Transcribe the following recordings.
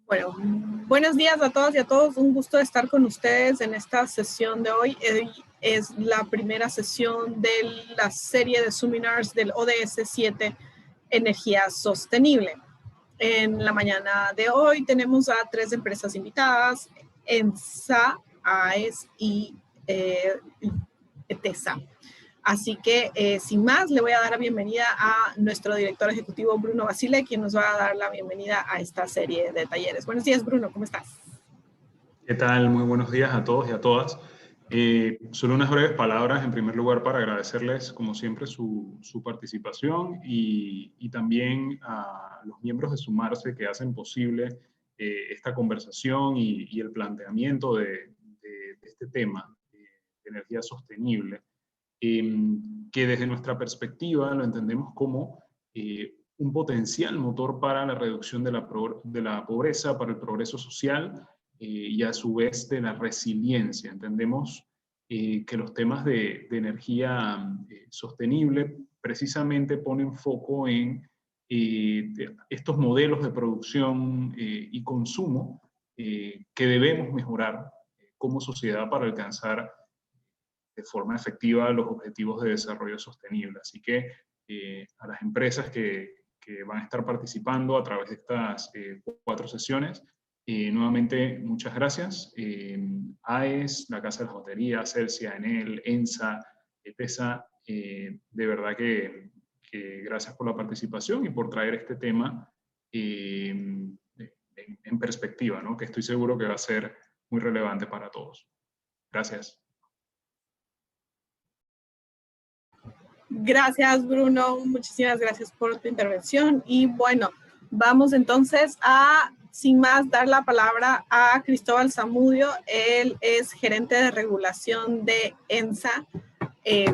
Bueno, buenos días a todas y a todos. Un gusto estar con ustedes en esta sesión de hoy. Es la primera sesión de la serie de seminars del ODS 7, Energía Sostenible. En la mañana de hoy tenemos a 3 empresas invitadas, ENSA, AES y ETESA. Así que, sin más, le voy a dar la bienvenida a nuestro director ejecutivo, Bruno Basile, quien nos va a dar la bienvenida a esta serie de talleres. Buenos días, Bruno, ¿cómo estás? ¿Qué tal? Muy buenos días a todos y a todas. Solo unas breves palabras, en primer lugar, para agradecerles, como siempre, su participación y también a los miembros de Sumarse que hacen posible esta conversación y el planteamiento de este tema de energía sostenible, que desde nuestra perspectiva lo entendemos como un potencial motor para la reducción de la pobreza, para el progreso social, y a su vez de la resiliencia. Entendemos que los temas de energía sostenible precisamente ponen foco en estos modelos de producción y consumo que debemos mejorar como sociedad para alcanzar de forma efectiva los objetivos de desarrollo sostenible. Así que a las empresas que van a estar participando a través de estas 4 sesiones, nuevamente, muchas gracias. AES, la Casa de las Baterías, Celsia, Enel, ENSA, ETESA, de verdad que gracias por la participación y por traer este tema en perspectiva, ¿no? Que estoy seguro que va a ser muy relevante para todos. Gracias. Gracias, Bruno. Muchísimas gracias por tu intervención. Y bueno, vamos entonces a, sin más, dar la palabra a Cristóbal Zamudio. Él es gerente de regulación de ENSA.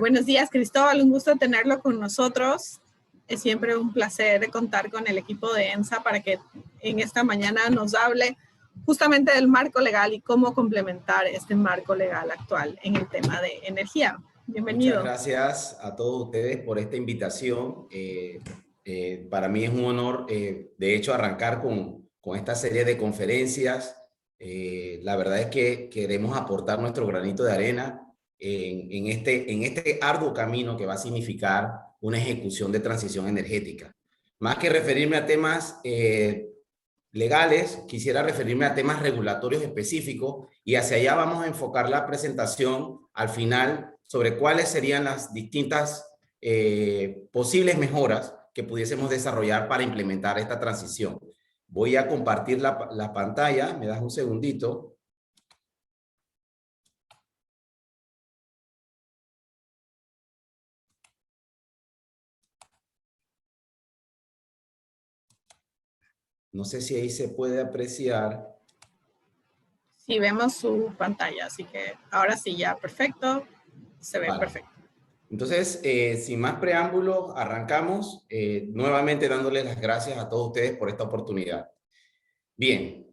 Buenos días, Cristóbal. Un gusto tenerlo con nosotros. Es siempre un placer contar con el equipo de ENSA para que en esta mañana nos hable justamente del marco legal y cómo complementar este marco legal actual en el tema de energía. Bienvenido. Muchas gracias a todos ustedes por esta invitación. Para mí es un honor, de hecho, arrancar con esta serie de conferencias. La verdad es que queremos aportar nuestro granito de arena en este arduo camino que va a significar una ejecución de transición energética. Más que referirme a temas legales, quisiera referirme a temas regulatorios específicos y hacia allá vamos a enfocar la presentación al final sobre cuáles serían las distintas posibles mejoras que pudiésemos desarrollar para implementar esta transición. Voy a compartir la pantalla, me das un segundito. No sé si ahí se puede apreciar. Sí, vemos su pantalla, así que ahora sí, ya perfecto, se ve perfecto. Entonces, sin más preámbulos, arrancamos nuevamente dándoles las gracias a todos ustedes por esta oportunidad. Bien,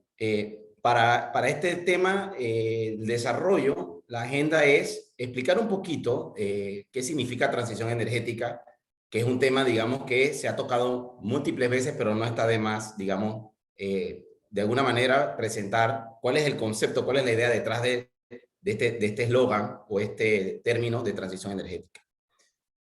para este tema, el desarrollo, la agenda es explicar un poquito qué significa transición energética, que es un tema, digamos, que se ha tocado múltiples veces, pero no está de más, digamos, de alguna manera presentar cuál es el concepto, cuál es la idea detrás de este eslogan o este término de transición energética.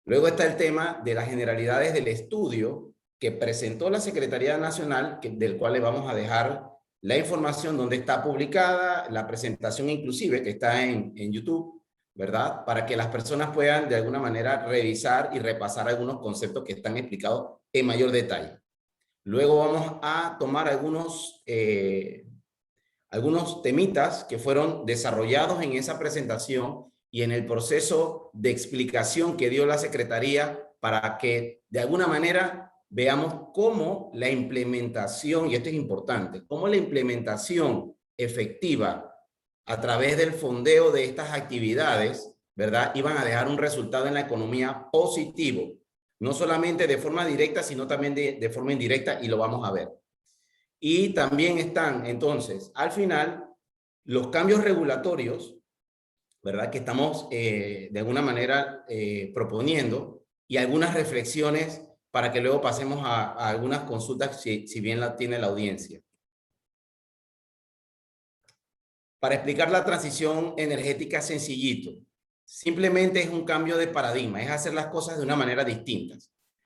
Luego está el tema de las generalidades del estudio que presentó la Secretaría Nacional, del cual le vamos a dejar la información donde está publicada, la presentación inclusive que está en YouTube, ¿verdad? Para que las personas puedan de alguna manera revisar y repasar algunos conceptos que están explicados en mayor detalle. Luego vamos a tomar algunos temitas que fueron desarrollados en esa presentación y en el proceso de explicación que dio la Secretaría para que de alguna manera veamos cómo la implementación, y esto es importante, cómo la implementación efectiva a través del fondeo de estas actividades, ¿verdad?, iban a dejar un resultado en la economía positivo, no solamente de forma directa, sino también de forma indirecta, y lo vamos a ver. Y también están, entonces, al final, los cambios regulatorios, ¿verdad?, que estamos de alguna manera proponiendo, y algunas reflexiones para que luego pasemos a algunas consultas si bien la tiene la audiencia. para explicar la transición energética sencillito. Simplemente es un cambio de paradigma, es hacer las cosas de una manera distinta.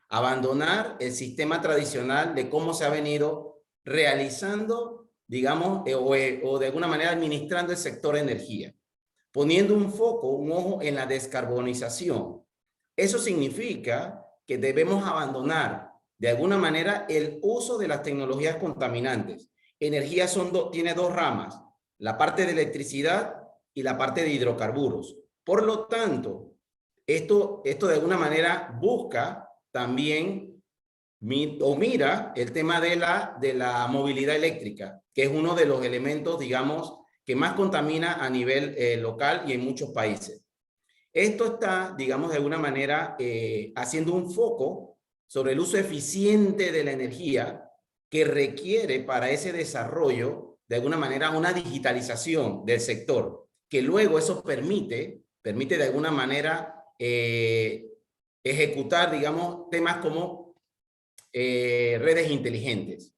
Abandonar el sistema tradicional de cómo se ha venido realizando, digamos, o de alguna manera administrando el sector energía, poniendo un foco, un ojo en la descarbonización. Eso significa que debemos abandonar de alguna manera el uso de las tecnologías contaminantes. Energía tiene dos ramas, la parte de electricidad y la parte de hidrocarburos. Por lo tanto, esto de alguna manera busca también mira el tema de la movilidad eléctrica, que es uno de los elementos, digamos, que más contamina a nivel local y en muchos países. Esto está, digamos, de alguna manera haciendo un foco sobre el uso eficiente de la energía que requiere para ese desarrollo, de alguna manera, una digitalización del sector, que luego eso permite de alguna manera ejecutar, digamos, temas como redes inteligentes.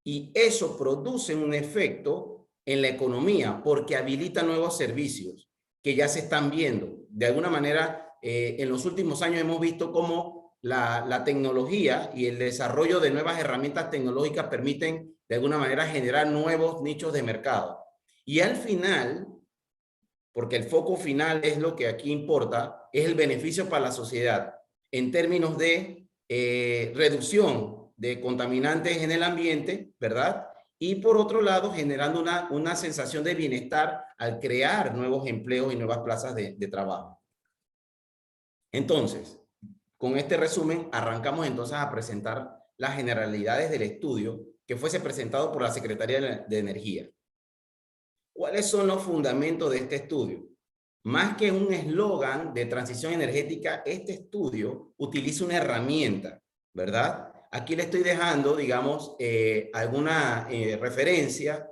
Y eso produce un efecto en la economía porque habilita nuevos servicios que ya se están viendo. De alguna manera, en los últimos años hemos visto cómo la tecnología y el desarrollo de nuevas herramientas tecnológicas permiten, de alguna manera, generar nuevos nichos de mercado. Y al final, porque el foco final es lo que aquí importa, es el beneficio para la sociedad en términos de reducción de contaminantes en el ambiente, ¿verdad? Y por otro lado, generando una sensación de bienestar al crear nuevos empleos y nuevas plazas de trabajo. Entonces, con este resumen, arrancamos entonces a presentar las generalidades del estudio que fuese presentado por la Secretaría de Energía. ¿Cuáles son los fundamentos de este estudio? Más que un eslogan de transición energética, este estudio utiliza una herramienta, ¿verdad? Aquí le estoy dejando, digamos, alguna referencia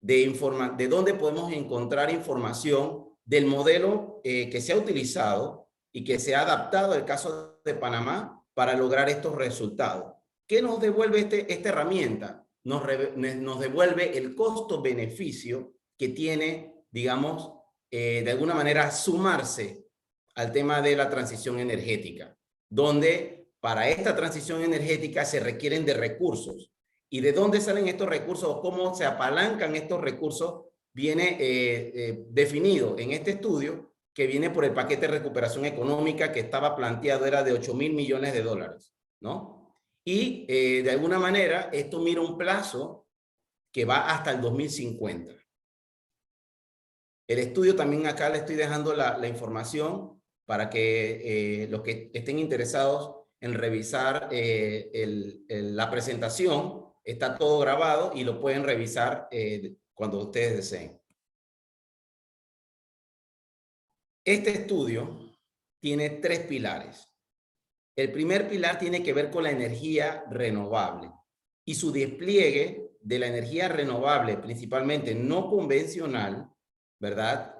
de dónde podemos encontrar información del modelo que se ha utilizado y que se ha adaptado al caso de Panamá para lograr estos resultados. ¿Qué nos devuelve esta herramienta? Nos devuelve el costo-beneficio que tiene, digamos, de alguna manera sumarse al tema de la transición energética, donde para esta transición energética se requieren de recursos. ¿Y de dónde salen estos recursos? ¿Cómo se apalancan estos recursos? Viene definido en este estudio que viene por el paquete de recuperación económica que estaba planteado, era de 8.000 millones de dólares, ¿no? Y de alguna manera esto mira un plazo que va hasta el 2050. El estudio también acá le estoy dejando la información para que los que estén interesados en revisar la presentación, está todo grabado y lo pueden revisar cuando ustedes deseen. Este estudio tiene 3 pilares. El primer pilar tiene que ver con la energía renovable y su despliegue de la energía renovable, principalmente no convencional, ¿verdad?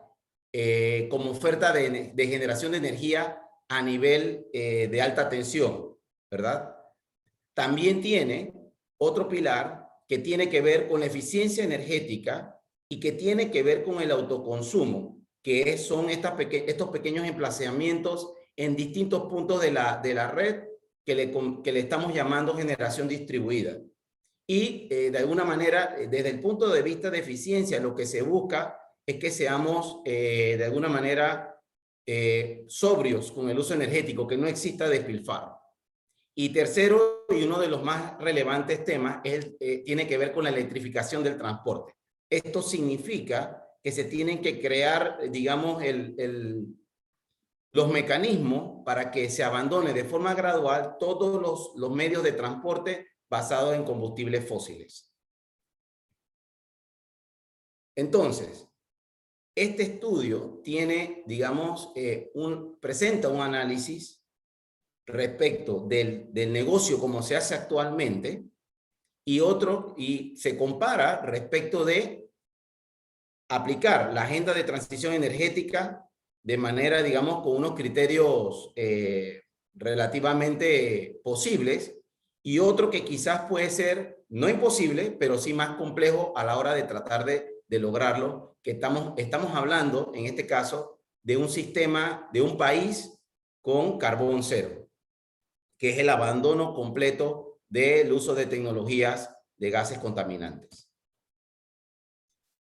Como oferta de generación de energía a nivel de alta tensión, ¿verdad? También tiene otro pilar que tiene que ver con la eficiencia energética y que tiene que ver con el autoconsumo, que son estos pequeños emplazamientos en distintos puntos de la red que le estamos llamando generación distribuida. Y de alguna manera, desde el punto de vista de eficiencia, lo que se busca es que seamos de alguna manera sobrios con el uso energético, que no exista despilfarro. Y tercero, y uno de los más relevantes temas, tiene que ver con la electrificación del transporte. Esto significa que se tienen que crear, digamos, los mecanismos para que se abandone de forma gradual todos los medios de transporte basados en combustibles fósiles. Entonces, este estudio tiene, digamos, presenta un análisis respecto del negocio como se hace actualmente y se compara respecto de aplicar la agenda de transición energética de manera, digamos, con unos criterios relativamente posibles y otro que quizás puede ser no imposible, pero sí más complejo a la hora de tratar de de lograrlo, que estamos hablando, en este caso, de un sistema, de un país con carbón cero, que es el abandono completo del uso de tecnologías de gases contaminantes.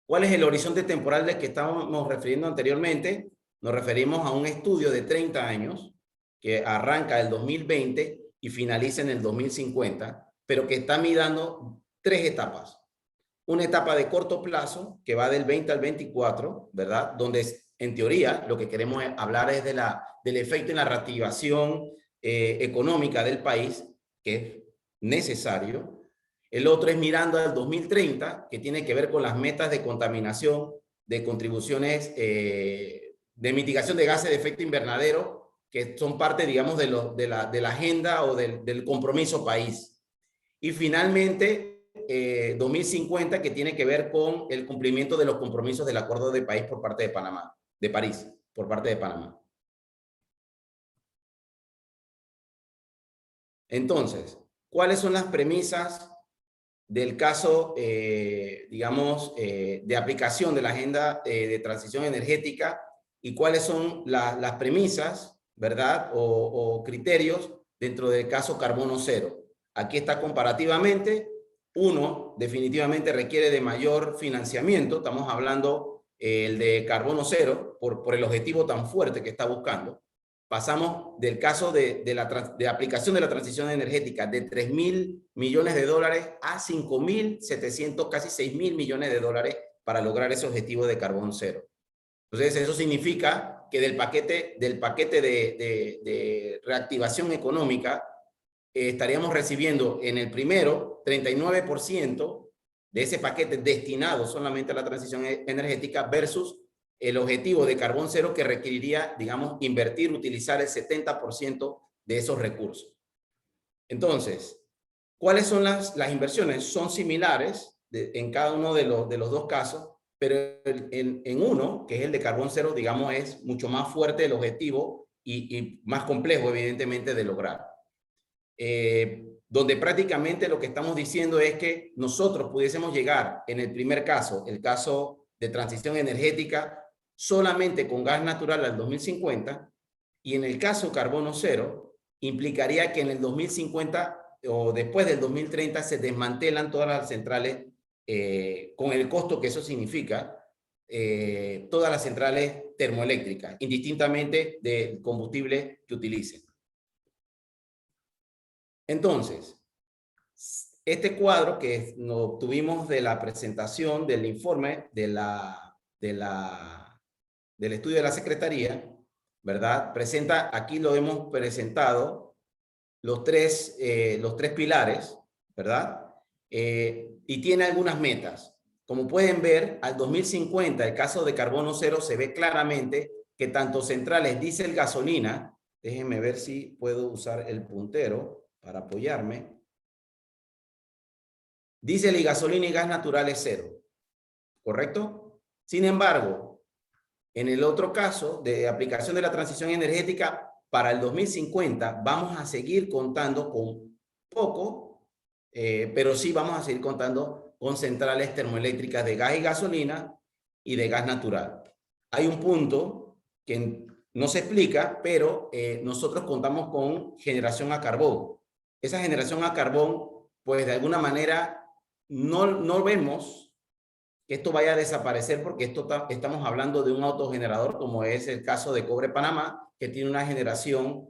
¿Cuál es el horizonte temporal del que estábamos refiriendo anteriormente? Nos referimos a un estudio de 30 años que arranca el 2020 y finaliza en el 2050, pero que está mirando 3 etapas. Una etapa de corto plazo que va del 20 al 24, ¿verdad? Donde en teoría lo que queremos hablar es del efecto en la reactivación económica del país, que es necesario. El otro es mirando al 2030, que tiene que ver con las metas de contaminación, de contribuciones de mitigación de gases de efecto invernadero, que son parte, digamos, de la agenda o del compromiso país. Y finalmente, 2050, que tiene que ver con el cumplimiento de los compromisos del Acuerdo de París por parte de Panamá, de París, por parte de Panamá. Entonces, ¿cuáles son las premisas del caso, digamos, de aplicación de la agenda de transición energética y cuáles son las premisas, ¿verdad? O criterios dentro del caso carbono cero? Aquí está comparativamente. Uno, definitivamente requiere de mayor financiamiento. Estamos hablando el de carbono cero por el objetivo tan fuerte que está buscando. Pasamos del caso de aplicación de la transición energética de 3.000 millones de dólares a 5.700, casi 6.000 millones de dólares para lograr ese objetivo de carbono cero. Entonces, eso significa que del paquete de reactivación económica, estaríamos recibiendo en el primero 39% de ese paquete destinado solamente a la transición energética versus el objetivo de carbón cero que requeriría, digamos, utilizar el 70% de esos recursos. Entonces, ¿cuáles son las inversiones? Son similares en cada uno de los dos casos, pero en uno, que es el de carbón cero, digamos, es mucho más fuerte el objetivo y más complejo, evidentemente, de lograr. Donde prácticamente lo que estamos diciendo es que nosotros pudiésemos llegar en el primer caso, el caso de transición energética, solamente con gas natural al 2050, y en el caso carbono cero, implicaría que en el 2050 o después del 2030 se desmantelan todas las centrales, con el costo que eso significa, todas las centrales termoeléctricas, indistintamente del combustible que utilicen. Entonces, este cuadro que nos obtuvimos de la presentación del informe del estudio de la Secretaría, ¿verdad? Presenta, aquí lo hemos presentado, los tres pilares, ¿verdad? Y tiene algunas metas. Como pueden ver, al 2050, el caso de carbono cero, se ve claramente que tanto centrales diésel gasolina, déjenme ver si puedo usar el puntero para apoyarme, diésel y gasolina y gas natural es cero, ¿correcto? Sin embargo, en el otro caso de aplicación de la transición energética, para el 2050 vamos a seguir contando con poco, pero sí vamos a seguir contando con centrales termoeléctricas de gas y gasolina y de gas natural. Hay un punto que no se explica, pero nosotros contamos con generación a carbón. Esa generación a carbón, pues de alguna manera no vemos que esto vaya a desaparecer porque estamos hablando de un autogenerador como es el caso de Cobre Panamá, que tiene una generación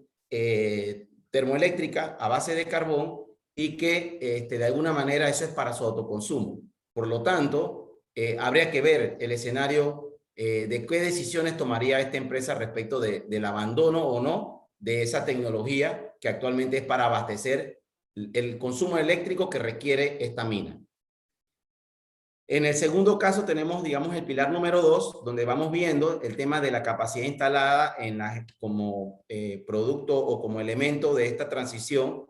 termoeléctrica a base de carbón y que de alguna manera eso es para su autoconsumo. Por lo tanto, habría que ver el escenario de qué decisiones tomaría esta empresa respecto del abandono o no de esa tecnología que actualmente es para abastecer el consumo eléctrico que requiere esta mina. En el segundo caso tenemos, digamos, el pilar número 2, donde vamos viendo el tema de la capacidad instalada como producto o como elemento de esta transición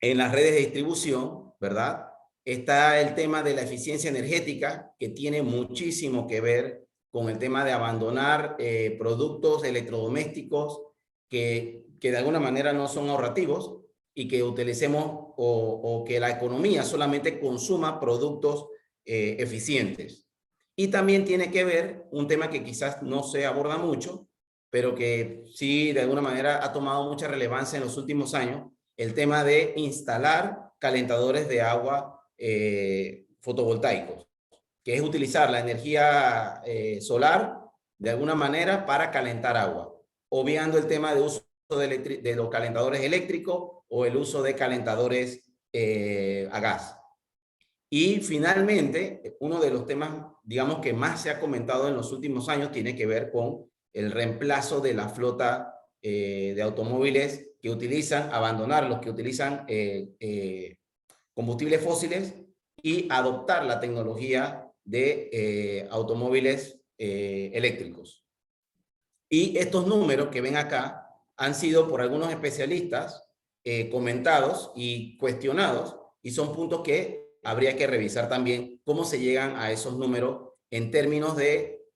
en las redes de distribución, ¿verdad? Está el tema de la eficiencia energética, que tiene muchísimo que ver con el tema de abandonar productos electrodomésticos que de alguna manera no son ahorrativos y que utilicemos o que la economía solamente consuma productos eficientes. Y también tiene que ver un tema que quizás no se aborda mucho, pero que sí de alguna manera ha tomado mucha relevancia en los últimos años, el tema de instalar calentadores de agua fotovoltaicos, que es utilizar la energía solar de alguna manera para calentar agua, obviando el tema de uso de los calentadores eléctricos o el uso de calentadores a gas. Y finalmente, uno de los temas, digamos, que más se ha comentado en los últimos años tiene que ver con el reemplazo de la flota de automóviles que utilizan, abandonar los que utilizan combustibles fósiles y adoptar la tecnología de automóviles eléctricos. Y estos números que ven acá han sido por algunos especialistas comentados y cuestionados, y son puntos que habría que revisar también cómo se llegan a esos números en términos de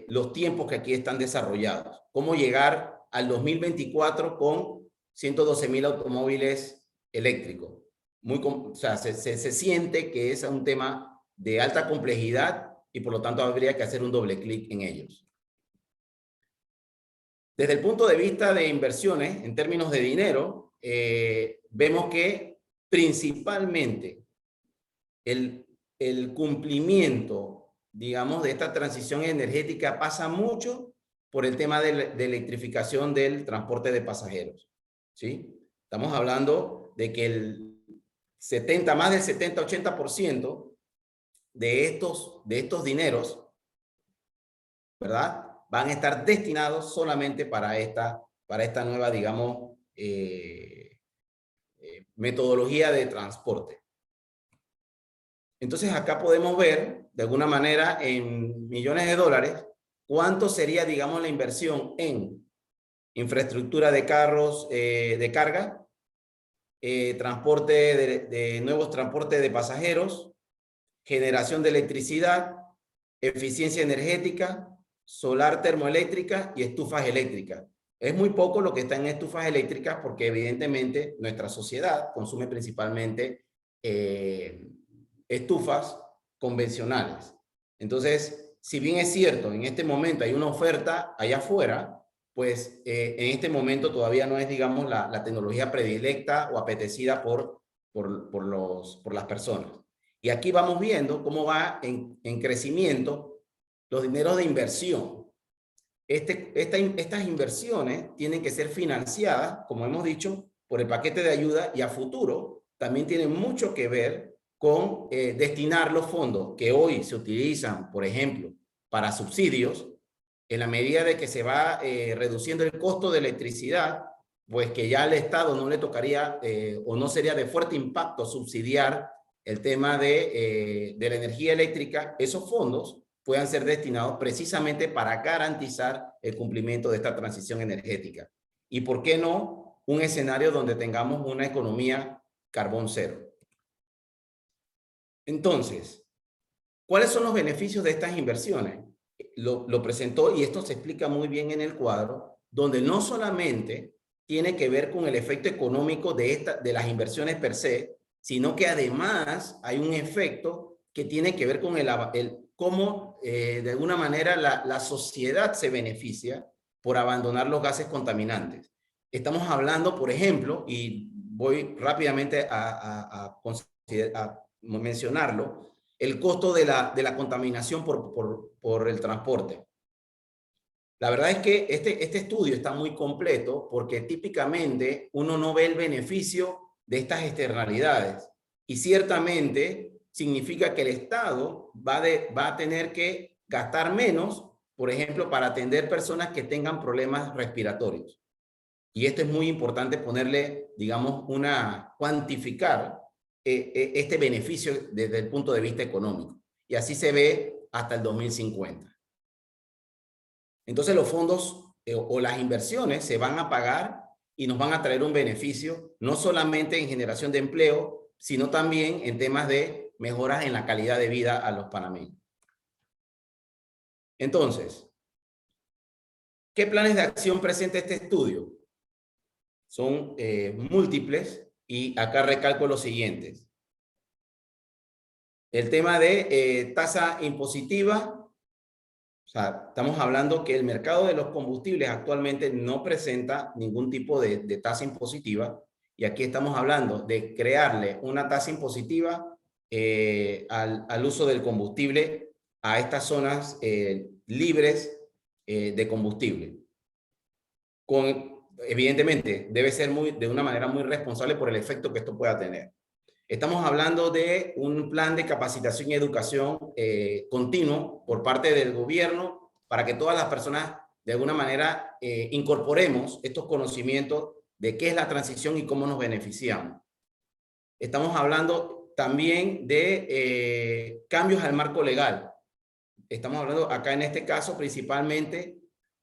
los tiempos que aquí están desarrollados. Cómo llegar al 2024 con 112.000 automóviles eléctricos. O sea, se siente que es un tema de alta complejidad y por lo tanto habría que hacer un doble clic en ellos. Desde el punto de vista de inversiones, en términos de dinero, vemos que principalmente el cumplimiento, digamos, de esta transición energética pasa mucho por el tema de electrificación del transporte de pasajeros, ¿sí? Estamos hablando de que más del 70-80% de estos dineros, ¿verdad?, van a estar destinados solamente para esta nueva, digamos, metodología de transporte. Entonces acá podemos ver, de alguna manera, en millones de dólares, cuánto sería, digamos, la inversión en infraestructura de carros de carga, transporte de nuevos transportes de pasajeros, generación de electricidad, eficiencia energética, solar termoeléctrica y estufas eléctricas. Es muy poco lo que está en estufas eléctricas porque evidentemente nuestra sociedad consume principalmente estufas convencionales. Entonces, si bien es cierto, en este momento hay una oferta allá afuera, pues en este momento todavía no es, digamos, la tecnología predilecta o apetecida por las personas. Y aquí vamos viendo cómo va en crecimiento los dineros de inversión. Estas inversiones tienen que ser financiadas, como hemos dicho, por el paquete de ayuda y a futuro también tienen mucho que ver con destinar los fondos que hoy se utilizan, por ejemplo, para subsidios, en la medida de que se va reduciendo el costo de electricidad, pues que ya al Estado no le tocaría o no sería de fuerte impacto subsidiar el tema de la energía eléctrica, esos fondos puedan ser destinados precisamente para garantizar el cumplimiento de esta transición energética. Y por qué no un escenario donde tengamos una economía carbón cero. Entonces, ¿cuáles son los beneficios de estas inversiones? Lo presentó y esto se explica muy bien en el cuadro, donde no solamente tiene que ver con el efecto económico de las inversiones per se, sino que además hay un efecto que tiene que ver con cómo de alguna manera la sociedad se beneficia por abandonar los gases contaminantes. Estamos hablando, por ejemplo, y voy rápidamente a mencionarlo, el costo de la contaminación por el transporte. La verdad es que este estudio está muy completo porque típicamente uno no ve el beneficio de estas externalidades y ciertamente significa que el Estado va a tener que gastar menos, por ejemplo, para atender personas que tengan problemas respiratorios. Y esto es muy importante ponerle, digamos, cuantificar este beneficio desde el punto de vista económico. Y así se ve hasta el 2050. Entonces los fondos o las inversiones se van a pagar y nos van a traer un beneficio, no solamente en generación de empleo, sino también en temas de mejoras en la calidad de vida a los panameños. Entonces, ¿qué planes de acción presenta este estudio? Son múltiples y acá recalco los siguientes. El tema de tasa impositiva. O sea, estamos hablando que el mercado de los combustibles actualmente no presenta ningún tipo de tasa impositiva. Y aquí estamos hablando de crearle una tasa impositiva al uso del combustible a estas zonas libres de combustible. Evidentemente, debe ser de una manera muy responsable por el efecto que esto pueda tener. Estamos hablando de un plan de capacitación y educación continuo por parte del gobierno para que todas las personas de alguna manera incorporemos estos conocimientos de qué es la transición y cómo nos beneficiamos. Estamos hablando también de cambios al marco legal. Estamos hablando acá en este caso principalmente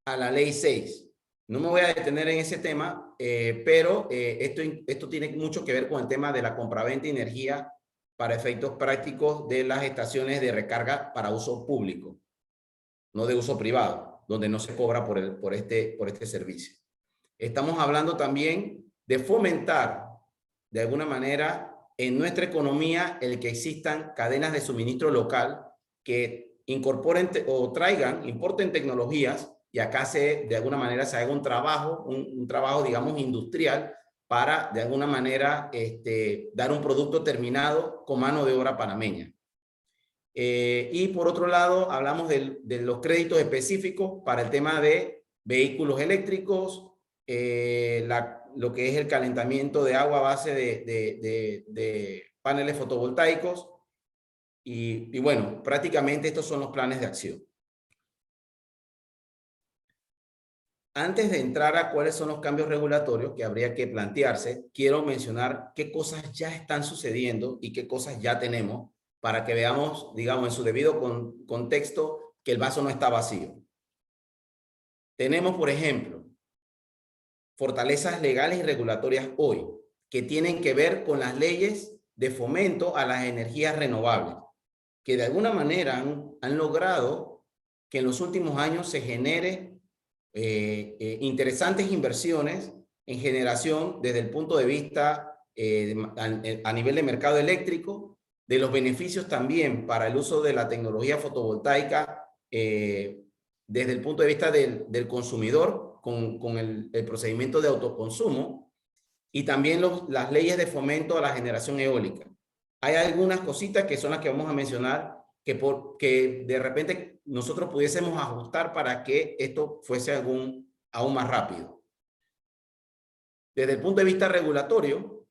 a la Ley 6. No me voy a detener en ese tema, pero esto tiene mucho que ver con el tema de la compraventa de energía para efectos prácticos de las estaciones de recarga para uso público, no de uso privado, donde no se cobra por este servicio. Estamos hablando también de fomentar de alguna manera en nuestra economía el que existan cadenas de suministro local que incorporen o importen tecnologías. Y acá de alguna manera se haga un trabajo, digamos, industrial para, de alguna manera, dar un producto terminado con mano de obra panameña. Y por otro lado, hablamos de los créditos específicos para el tema de vehículos eléctricos, lo que es el calentamiento de agua a base de paneles fotovoltaicos. Y bueno, prácticamente estos son los planes de acción. Antes de entrar a cuáles son los cambios regulatorios que habría que plantearse, quiero mencionar qué cosas ya están sucediendo y qué cosas ya tenemos para que veamos, digamos, en su debido contexto que el vaso no está vacío. Tenemos, por ejemplo, fortalezas legales y regulatorias hoy que tienen que ver con las leyes de fomento a las energías renovables, que de alguna manera han logrado que en los últimos años se genere interesantes inversiones en generación desde el punto de vista a nivel de mercado eléctrico, de los beneficios también para el uso de la tecnología fotovoltaica desde el punto de vista del consumidor con el procedimiento de autoconsumo y también las leyes de fomento a la generación eólica. Hay algunas cositas que son las que vamos a mencionar que de repente nosotros pudiésemos ajustar para que esto fuese aún más rápido. Desde el punto de vista regulatorio,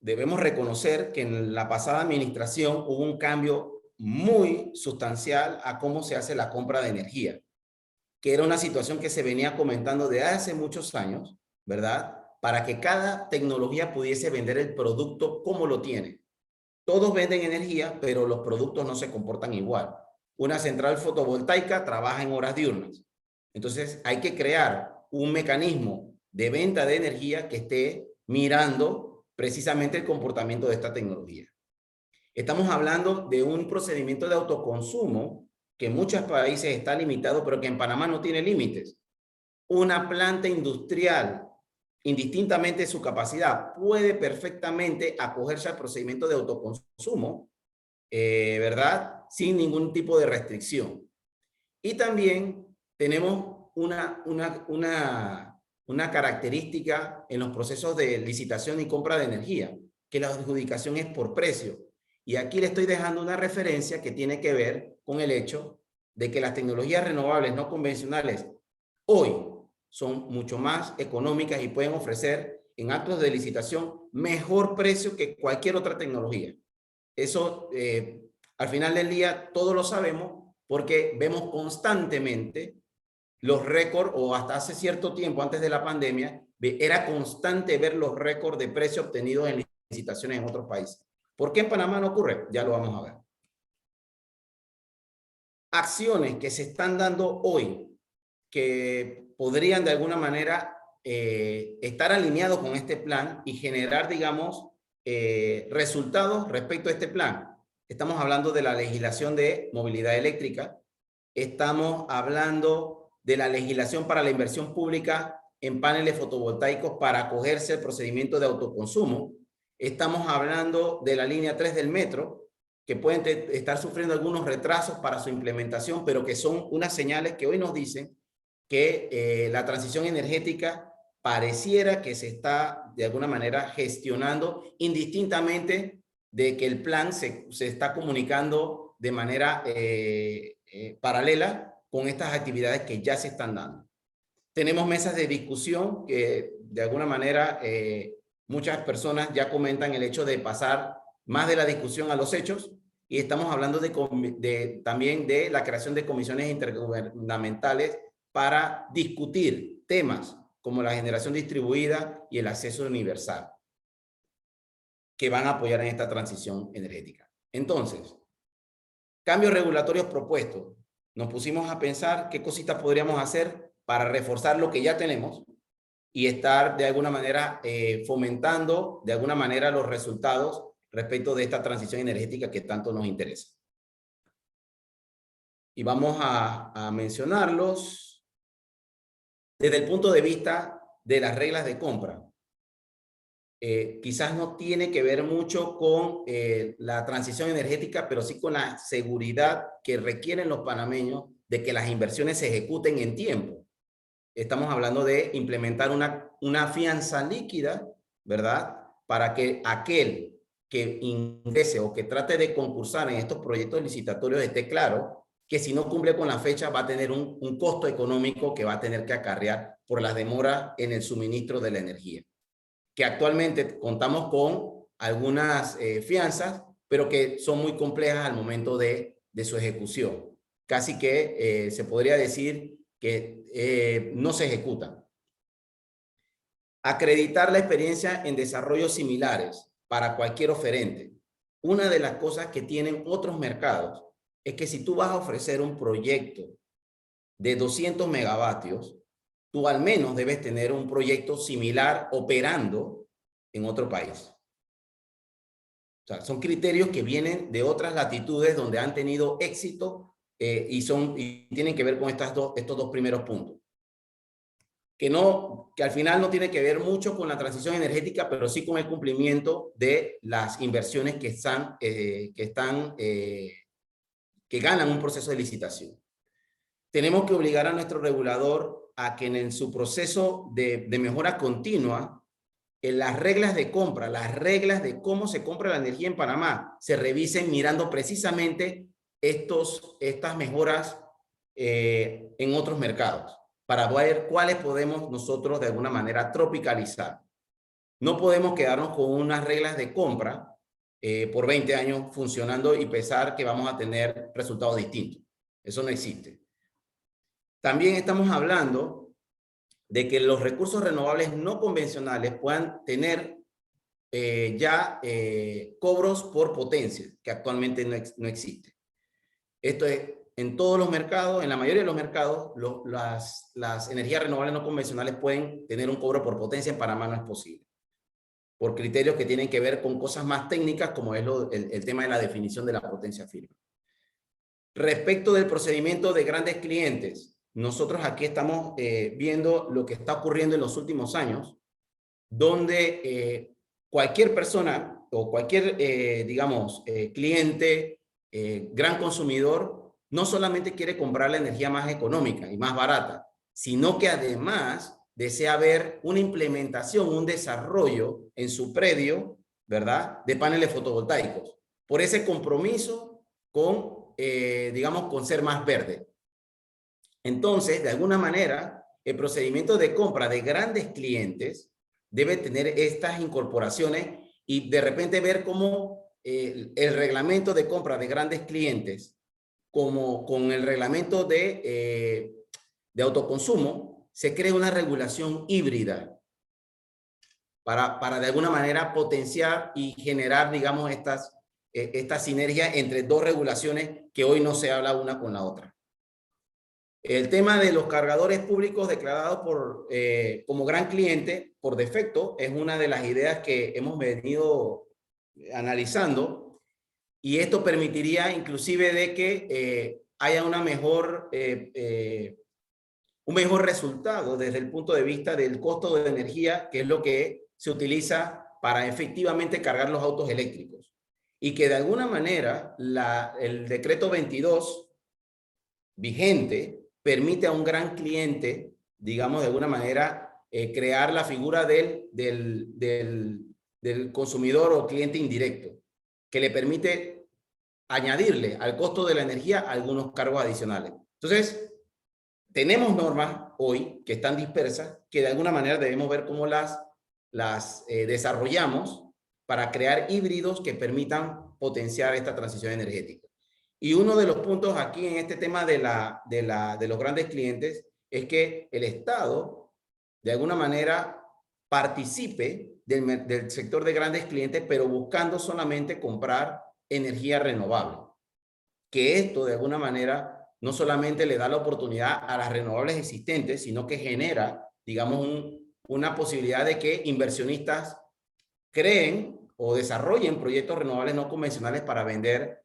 debemos reconocer que en la pasada administración hubo un cambio muy sustancial a cómo se hace la compra de energía, que era una situación que se venía comentando desde hace muchos años, ¿verdad? Para que cada tecnología pudiese vender el producto como lo tiene. Todos venden energía, pero los productos no se comportan igual. Una central fotovoltaica trabaja en horas diurnas. Entonces hay que crear un mecanismo de venta de energía que esté mirando precisamente el comportamiento de esta tecnología. Estamos hablando de un procedimiento de autoconsumo que en muchos países está limitado, pero que en Panamá no tiene límites. Una planta industrial, indistintamente de su capacidad, puede perfectamente acogerse al procedimiento de autoconsumo, ¿verdad? Sin ningún tipo de restricción. Y también tenemos una característica en los procesos de licitación y compra de energía, que la adjudicación es por precio. Y aquí le estoy dejando una referencia que tiene que ver con el hecho de que las tecnologías renovables no convencionales hoy son mucho más económicas y pueden ofrecer en actos de licitación mejor precio que cualquier otra tecnología. Eso, al final del día, todos lo sabemos porque vemos constantemente los récords, o hasta hace cierto tiempo, antes de la pandemia, era constante ver los récords de precio obtenidos en licitaciones en otros países. ¿Por qué en Panamá no ocurre? Ya lo vamos a ver. Acciones que se están dando hoy que podrían de alguna manera estar alineados con este plan y generar, digamos, resultados respecto a este plan. Estamos hablando de la legislación de movilidad eléctrica, estamos hablando de la legislación para la inversión pública en paneles fotovoltaicos para acogerse al procedimiento de autoconsumo, estamos hablando de la línea 3 del metro, que pueden estar sufriendo algunos retrasos para su implementación, pero que son unas señales que hoy nos dicen que la transición energética pareciera que se está de alguna manera gestionando indistintamente de que el plan se está comunicando de manera paralela con estas actividades que ya se están dando. Tenemos mesas de discusión que de alguna manera muchas personas ya comentan el hecho de pasar más de la discusión a los hechos, y estamos hablando también de la creación de comisiones intergubernamentales para discutir temas como la generación distribuida y el acceso universal, que van a apoyar en esta transición energética. Entonces, cambios regulatorios propuestos. Nos pusimos a pensar qué cositas podríamos hacer para reforzar lo que ya tenemos y estar de alguna manera fomentando de alguna manera los resultados respecto de esta transición energética que tanto nos interesa. Y vamos a mencionarlos desde el punto de vista de las reglas de compra. Quizás no tiene que ver mucho con la transición energética, pero sí con la seguridad que requieren los panameños de que las inversiones se ejecuten en tiempo. Estamos hablando de implementar una fianza líquida, ¿verdad? Para que aquel que ingrese o que trate de concursar en estos proyectos licitatorios esté claro que si no cumple con la fecha va a tener un costo económico que va a tener que acarrear por las demoras en el suministro de la energía. Que actualmente contamos con algunas fianzas, pero que son muy complejas al momento de su ejecución. Casi que se podría decir que no se ejecutan. Acreditar la experiencia en desarrollos similares para cualquier oferente. Una de las cosas que tienen otros mercados es que si tú vas a ofrecer un proyecto de 200 megavatios, tú al menos debes tener un proyecto similar operando en otro país. O sea, son criterios que vienen de otras latitudes donde han tenido éxito y tienen que ver con estos dos primeros puntos. Que al final no tiene que ver mucho con la transición energética, pero sí con el cumplimiento de las inversiones que ganan un proceso de licitación. Tenemos que obligar a nuestro regulador a que en su proceso de mejora continua, en las reglas de compra, las reglas de cómo se compra la energía en Panamá, se revisen mirando precisamente estas mejoras en otros mercados, para ver cuáles podemos nosotros de alguna manera tropicalizar. No podemos quedarnos con unas reglas de compra por 20 años funcionando y pensar que vamos a tener resultados distintos. Eso no existe. También estamos hablando de que los recursos renovables no convencionales puedan tener cobros por potencia, que actualmente no existe. Esto es, en todos los mercados, en la mayoría de los mercados, las energías renovables no convencionales pueden tener un cobro por potencia. En Panamá no es posible, por criterios que tienen que ver con cosas más técnicas, como es el tema de la definición de la potencia firme. Respecto del procedimiento de grandes clientes, nosotros aquí estamos viendo lo que está ocurriendo en los últimos años, donde cualquier persona o cualquier, cliente, gran consumidor, no solamente quiere comprar la energía más económica y más barata, sino que además desea ver una implementación, un desarrollo en su predio, ¿verdad?, de paneles fotovoltaicos, por ese compromiso con, con ser más verde. Entonces, de alguna manera, el procedimiento de compra de grandes clientes debe tener estas incorporaciones y de repente ver cómo el reglamento de compra de grandes clientes, como con el reglamento de autoconsumo, se crea una regulación híbrida para de alguna manera potenciar y generar, digamos, esta sinergia entre dos regulaciones que hoy no se habla una con la otra. El tema de los cargadores públicos declarados como gran cliente por defecto es una de las ideas que hemos venido analizando, y esto permitiría inclusive de que haya un mejor resultado desde el punto de vista del costo de energía, que es lo que se utiliza para efectivamente cargar los autos eléctricos. y que de alguna manera el decreto 22 vigente permite a un gran cliente, digamos de alguna manera, crear la figura del consumidor o cliente indirecto, que le permite añadirle al costo de la energía algunos cargos adicionales. Entonces, tenemos normas hoy que están dispersas, que de alguna manera debemos ver cómo las desarrollamos para crear híbridos que permitan potenciar esta transición energética. Y uno de los puntos aquí en este tema de los grandes clientes es que el Estado, de alguna manera, participe del sector de grandes clientes, pero buscando solamente comprar energía renovable. Que esto, de alguna manera, no solamente le da la oportunidad a las renovables existentes, sino que genera, digamos, una posibilidad de que inversionistas creen o desarrollen proyectos renovables no convencionales para vender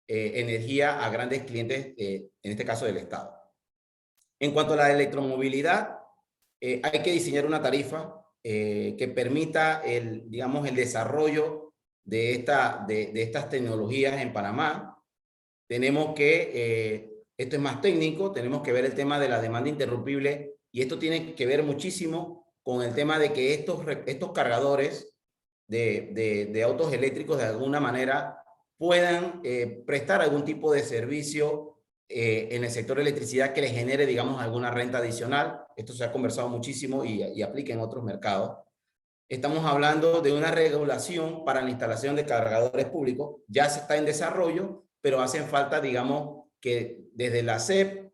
energía a grandes clientes, en este caso del Estado. En cuanto a la electromovilidad, hay que diseñar una tarifa que permita digamos, el desarrollo de estas tecnologías en Panamá. Tenemos que, esto es más técnico, tenemos que ver el tema de la demanda interrumpible, y esto tiene que ver muchísimo con el tema de que estos cargadores de autos eléctricos de alguna manera puedan prestar algún tipo de servicio en el sector de electricidad que les genere, digamos, alguna renta adicional. Esto se ha conversado muchísimo y aplica en otros mercados. Estamos hablando de una regulación para la instalación de cargadores públicos. Ya se está en desarrollo, pero hacen falta, digamos, que desde la SEP,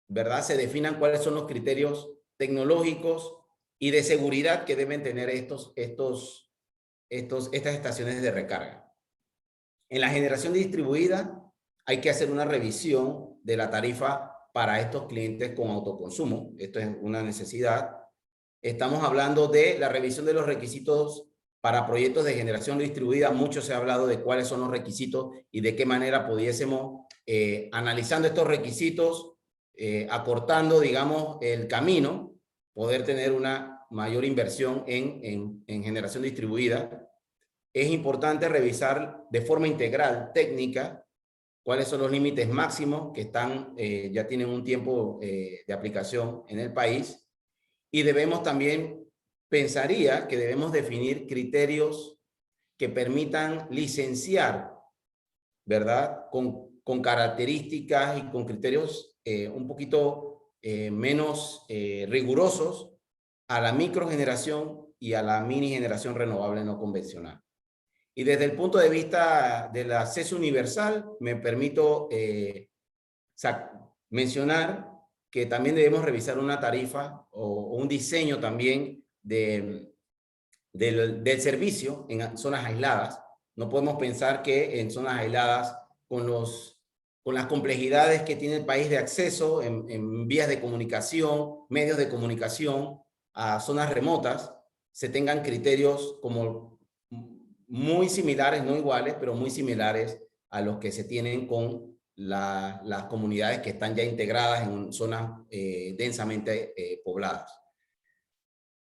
¿verdad?, se definan cuáles son los criterios tecnológicos y de seguridad que deben tener estas estaciones de recarga. En la generación distribuida hay que hacer una revisión de la tarifa para estos clientes con autoconsumo. Esto es una necesidad. Estamos hablando de la revisión de los requisitos para proyectos de generación distribuida. Mucho se ha hablado de cuáles son los requisitos y de qué manera pudiésemos, analizando estos requisitos, acortando, digamos, el camino, poder tener una mayor inversión en generación distribuida. Es importante revisar de forma integral, técnica, cuáles son los límites máximos que ya tienen un tiempo de aplicación en el país. Y debemos también, pensaría que debemos definir criterios que permitan licenciar, ¿verdad?, con características y con criterios un poquito menos rigurosos a la microgeneración y a la mini generación renovable no convencional. Y desde el punto de vista del acceso universal, me permito mencionar que también debemos revisar una tarifa o un diseño también del servicio en zonas aisladas. No podemos pensar que en zonas aisladas, con las complejidades que tiene el país de acceso en vías de comunicación, medios de comunicación a zonas remotas, se tengan criterios como muy similares, no iguales, pero muy similares a los que se tienen con las comunidades que están ya integradas en zonas densamente pobladas.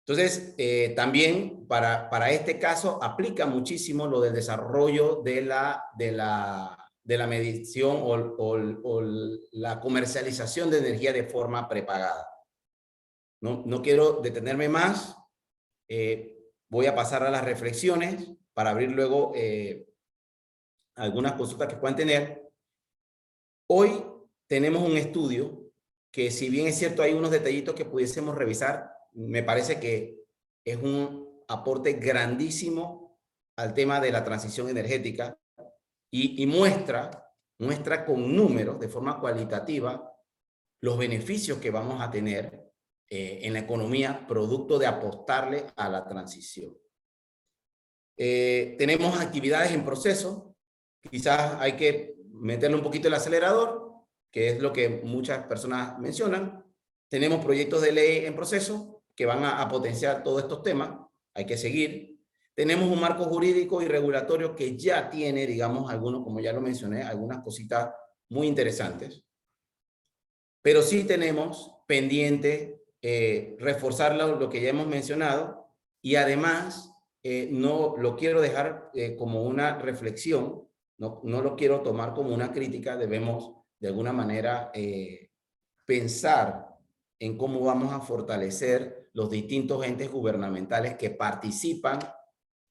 Entonces, también para este caso aplica muchísimo lo del desarrollo de la medición o la comercialización de energía de forma prepagada. No quiero detenerme más. Voy a pasar a las reflexiones para abrir luego algunas consultas que puedan tener. Hoy tenemos un estudio que, si bien es cierto hay unos detallitos que pudiésemos revisar, me parece que es un aporte grandísimo al tema de la transición energética y muestra con números de forma cualitativa los beneficios que vamos a tener en la economía producto de apostarle a la transición. Tenemos actividades en proceso, quizás hay que meterle un poquito el acelerador, que es lo que muchas personas mencionan. Tenemos proyectos de ley en proceso que van a potenciar todos estos temas, hay que seguir. Tenemos un marco jurídico y regulatorio que ya tiene, digamos, algunos, como ya lo mencioné, algunas cositas muy interesantes. Pero sí tenemos pendiente reforzar lo que ya hemos mencionado, y además no lo quiero dejar como una reflexión, no lo quiero tomar como una crítica. Debemos de alguna manera pensar en cómo vamos a fortalecer los distintos entes gubernamentales que participan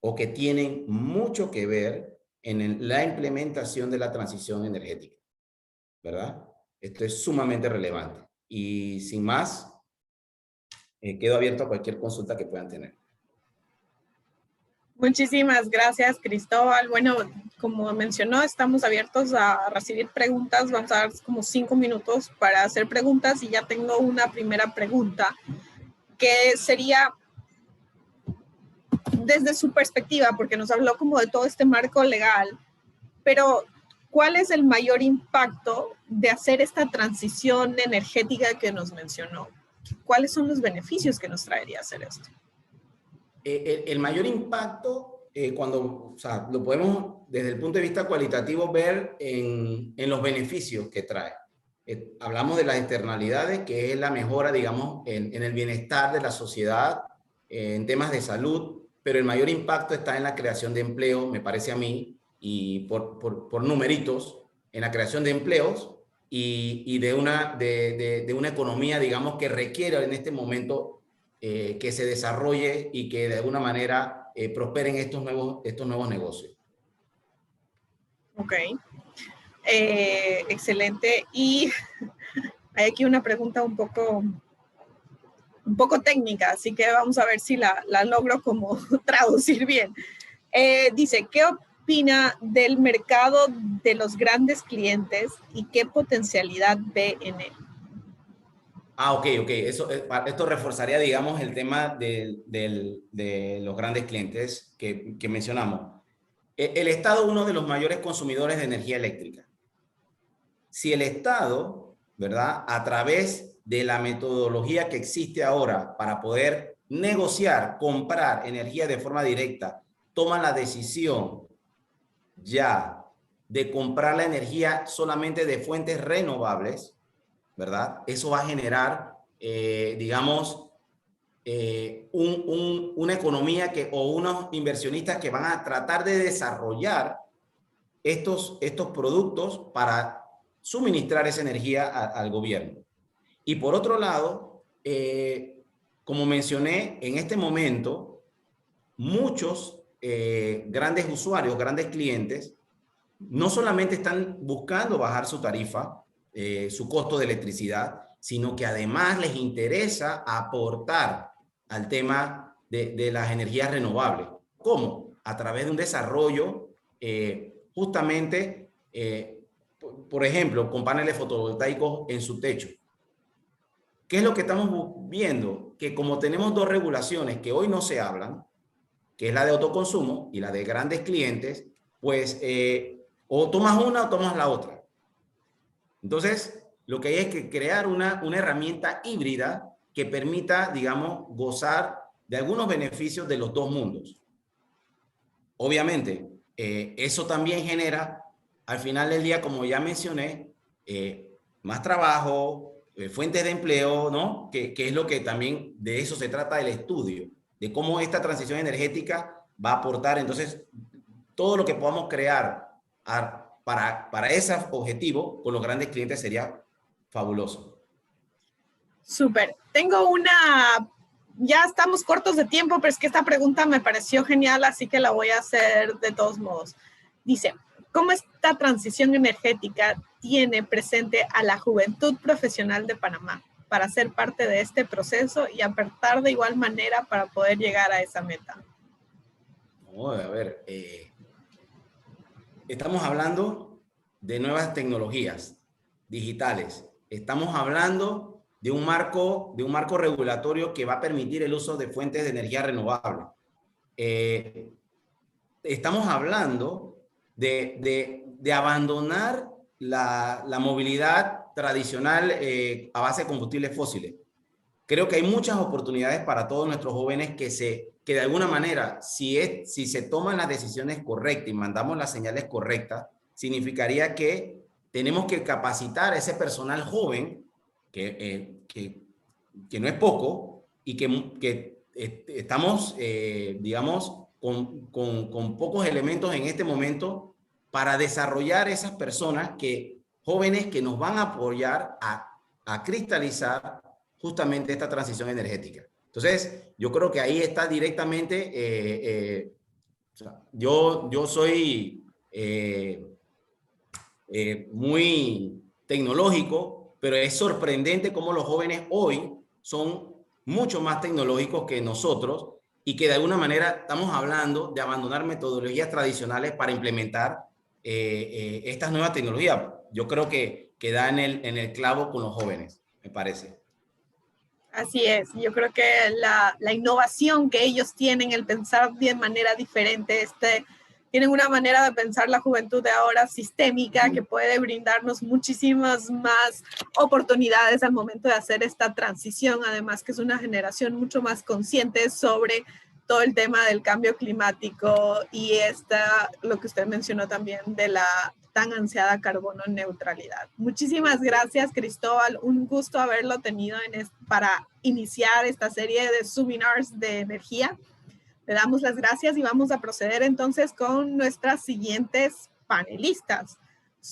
o que tienen mucho que ver en la implementación de la transición energética, ¿verdad? Esto es sumamente relevante. Y sin más, quedo abierto a cualquier consulta que puedan tener. Muchísimas gracias, Cristóbal. Bueno, como mencionó, estamos abiertos a recibir preguntas. Vamos a dar como 5 minutos para hacer preguntas y ya tengo una primera pregunta que sería desde su perspectiva, porque nos habló como de todo este marco legal, pero ¿cuál es el mayor impacto de hacer esta transición energética que nos mencionó? ¿Cuáles son los beneficios que nos traería hacer esto? El mayor impacto, o sea, lo podemos desde el punto de vista cualitativo ver en los beneficios que trae. Hablamos de las externalidades, que es la mejora, digamos, en el bienestar de la sociedad, en temas de salud, pero el mayor impacto está en la creación de empleo, me parece a mí, y por numeritos, en la creación de empleos y de una economía, digamos, que requiere en este momento que se desarrolle y que de alguna manera prosperen estos nuevos negocios. Ok, excelente. Y hay aquí una pregunta un poco técnica, así que vamos a ver si la logro como traducir bien. Dice, ¿qué opina del mercado de los grandes clientes y qué potencialidad ve en él? Ok. Esto reforzaría, digamos, el tema de los grandes clientes que mencionamos. El Estado es uno de los mayores consumidores de energía eléctrica. Si el Estado, ¿verdad?, a través de la metodología que existe ahora para poder negociar, comprar energía de forma directa, toma la decisión ya de comprar la energía solamente de fuentes renovables, ¿verdad? Eso va a generar, digamos, una economía o unos inversionistas que van a tratar de desarrollar estos productos para suministrar esa energía al gobierno. Y por otro lado, como mencioné, en este momento, muchos grandes usuarios, grandes clientes, no solamente están buscando bajar su tarifa, su costo de electricidad, sino que además les interesa aportar al tema de las energías renovables. ¿Cómo? A través de un desarrollo justamente, por ejemplo, con paneles fotovoltaicos en su techo. ¿Qué es lo que estamos viendo? Que como tenemos dos regulaciones que hoy no se hablan, que es la de autoconsumo y la de grandes clientes, pues o tomas una o tomas la otra. Entonces, lo que hay es que crear una herramienta híbrida que permita, digamos, gozar de algunos beneficios de los dos mundos. Obviamente, eso también genera, al final del día, como ya mencioné, más trabajo, fuentes de empleo, ¿no? Que es lo que también, de eso se trata el estudio, de cómo esta transición energética va a aportar. Entonces, todo lo que podamos crear para ese objetivo con los grandes clientes sería fabuloso. Súper. Tengo ya estamos cortos de tiempo, pero es que esta pregunta me pareció genial, así que la voy a hacer de todos modos. Dice, ¿cómo esta transición energética tiene presente a la juventud profesional de Panamá para ser parte de este proceso y aportar de igual manera para poder llegar a esa meta? A ver, estamos hablando de nuevas tecnologías digitales. Estamos hablando de un marco regulatorio que va a permitir el uso de fuentes de energía renovable. Estamos hablando de abandonar la movilidad tradicional a base de combustibles fósiles. Creo que hay muchas oportunidades para todos nuestros jóvenes que de alguna manera, si se toman las decisiones correctas y mandamos las señales correctas, significaría que tenemos que capacitar a ese personal joven, que no es poco, y que estamos, digamos, con pocos elementos en este momento para desarrollar esas personas jóvenes que nos van a apoyar a cristalizar justamente esta transición energética. Entonces, yo creo que ahí está directamente, yo soy muy tecnológico, pero es sorprendente cómo los jóvenes hoy son mucho más tecnológicos que nosotros y que de alguna manera estamos hablando de abandonar metodologías tradicionales para implementar estas nuevas tecnologías. Yo creo que da en el clavo con los jóvenes, me parece. Así es, yo creo que la innovación que ellos tienen, el pensar de manera diferente, tienen una manera de pensar la juventud de ahora sistémica que puede brindarnos muchísimas más oportunidades al momento de hacer esta transición, además que es una generación mucho más consciente sobre todo el tema del cambio climático y lo que usted mencionó también de la tan ansiada carbono neutralidad. Muchísimas gracias, Cristóbal. Un gusto haberlo tenido para iniciar esta serie de seminars de energía. Le damos las gracias y vamos a proceder entonces con nuestras siguientes panelistas.